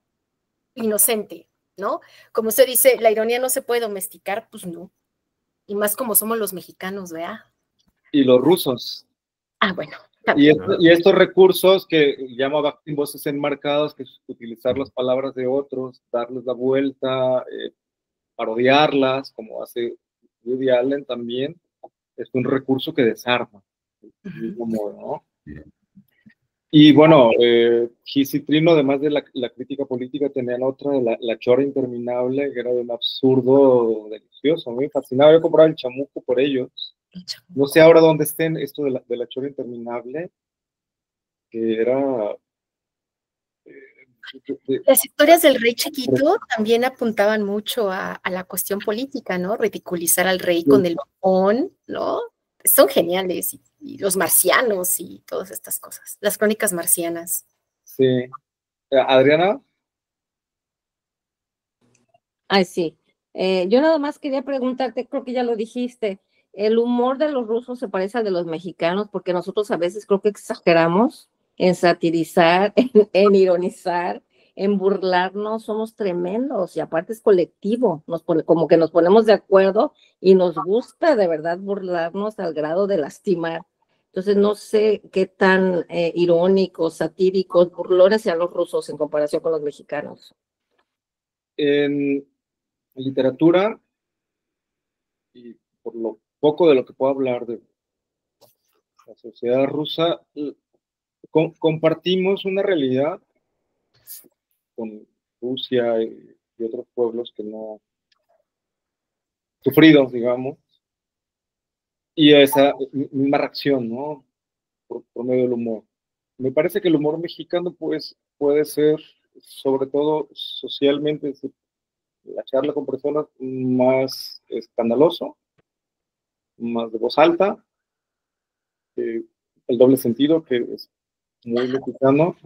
S3: inocente, ¿no? Como usted dice, la ironía no se puede domesticar, pues no. Y más como somos los mexicanos, ¿verdad?
S2: Y los rusos.
S3: Ah, bueno.
S2: Y estos recursos que llama Bakhtin voces enmarcadas, que es utilizar las palabras de otros, darles la vuelta, parodiarlas, como hace Woody Allen también, es un recurso que desarma, del mismo modo, ¿no? Y bueno, Gis y Trino, además de la crítica política, tenían otra, la chora interminable, que era de un absurdo delicioso. Me fascinaba, yo compraba el chamuco por ellos. No sé ahora dónde estén esto de la chora interminable, que era...
S3: Las historias del rey chiquito también apuntaban mucho a la cuestión política, ¿no? Ridiculizar al rey con el bofón, ¿no? Son geniales, y los marcianos y todas estas cosas, las crónicas marcianas.
S2: Sí. Adriana.
S7: Ay, sí. Yo nada más quería preguntarte, creo que ya lo dijiste, ¿el humor de los rusos se parece al de los mexicanos? Porque nosotros a veces creo que exageramos en satirizar, en ironizar, en burlarnos, somos tremendos y aparte es colectivo, como que nos ponemos de acuerdo y nos gusta de verdad burlarnos al grado de lastimar. Entonces no sé qué tan irónicos, satíricos, burlones sean los rusos en comparación con los mexicanos.
S2: En literatura, y por lo poco de lo que puedo hablar de la sociedad rusa, compartimos una realidad con Rusia y otros pueblos que no sufridos, digamos, y esa misma reacción, ¿no? Por medio del humor. Me parece que el humor mexicano, pues, puede ser, sobre todo socialmente, la charla con personas, más escandaloso, más de voz alta, el doble sentido, que es muy mexicano,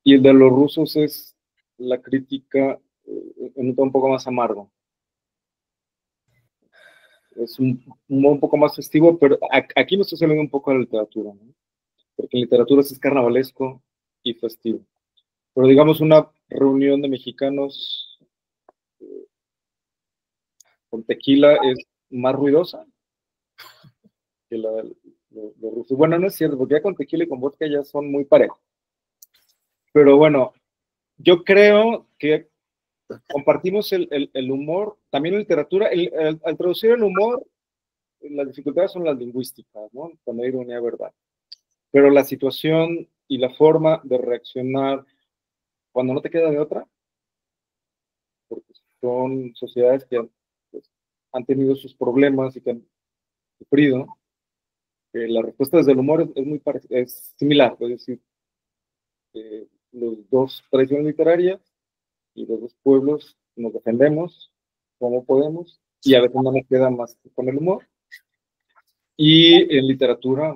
S2: y el de los rusos es la crítica en un tono un poco más amargo. Es un poco más festivo, pero aquí me estoy saliendo un poco de la literatura, ¿no? Porque en literatura sí es carnavalesco y festivo. Pero digamos una reunión de mexicanos con tequila es más ruidosa que la de rusos. Bueno, no es cierto, porque ya con tequila y con vodka ya son muy parejos. Pero bueno, yo creo que compartimos el humor, también en literatura, al traducir el humor, las dificultades son las lingüísticas, ¿no? Cuando hay ironía, verdad. Pero la situación y la forma de reaccionar cuando no te queda de otra, porque son sociedades que pues, han tenido sus problemas y que han sufrido, la respuesta desde el humor es muy parecida, es similar, es decir, los dos tradiciones literarias y los dos pueblos nos defendemos como podemos y a veces no nos queda más que con el humor. Y en literatura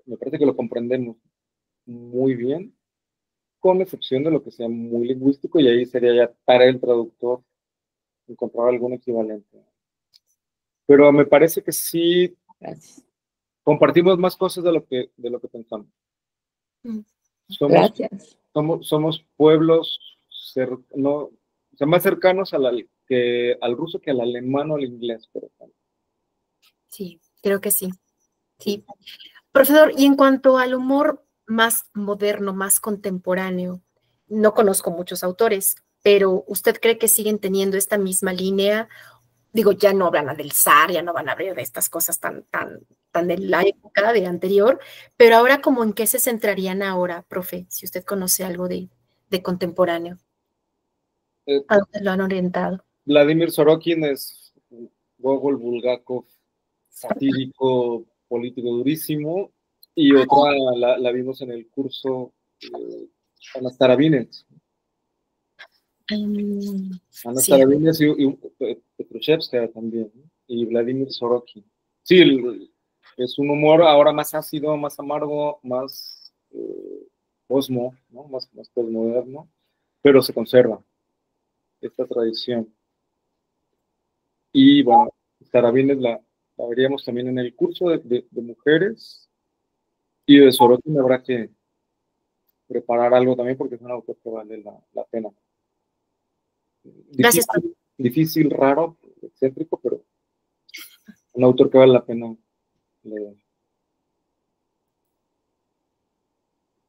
S2: me parece que lo comprendemos muy bien, con excepción de lo que sea muy lingüístico, y ahí sería ya para el traductor encontrar algún equivalente. Pero me parece que sí
S7: Gracias.
S2: compartimos más cosas de lo que pensamos.
S7: Gracias.
S2: Somos pueblos más cercanos al ruso que al alemán o al inglés, por ejemplo.
S3: Sí, creo que sí. Sí. Profesor, y en cuanto al humor más moderno, más contemporáneo, no conozco muchos autores, pero ¿usted cree que siguen teniendo esta misma línea? Digo, ya no hablan del zar, ya no van a hablar de estas cosas tan de la época de anterior, pero ahora, ¿como en qué se centrarían ahora, profe? Si usted conoce algo de contemporáneo. ¿A dónde lo han orientado?
S2: Vladimir Sorokin es Gogol, Bulgakov, satírico, político durísimo, y otra la vimos en el curso Ana Starabinets. Ana Starabinets y Petrushevskaya también, ¿no? Y Vladimir Sorokin. Sí, es un humor ahora más ácido, más amargo, más posmo, ¿no? Más postmoderno, pero se conserva esta tradición. Y bueno, Starabinets la veríamos también en el curso de mujeres, y de Sorokin habrá que preparar algo también porque es un autor que vale la pena.
S3: Gracias.
S2: Difícil, raro, excéntrico, pero un autor que vale la pena leer.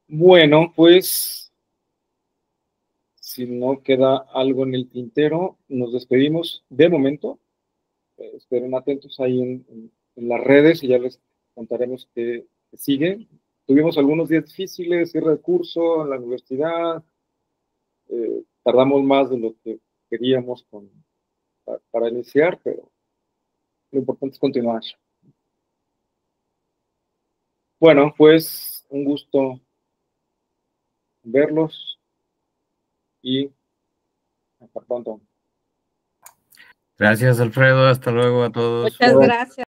S2: Bueno, pues si no queda algo en el tintero, nos despedimos de momento. Estén atentos ahí en las redes y ya les contaremos qué sigue. tuvimos algunos días difíciles, cierre de curso en la universidad, tardamos más de lo que queríamos para iniciar, pero lo importante es continuar. Bueno, pues un gusto verlos y hasta pronto.
S4: Gracias, Alfredo. Hasta luego a todos.
S7: Muchas gracias.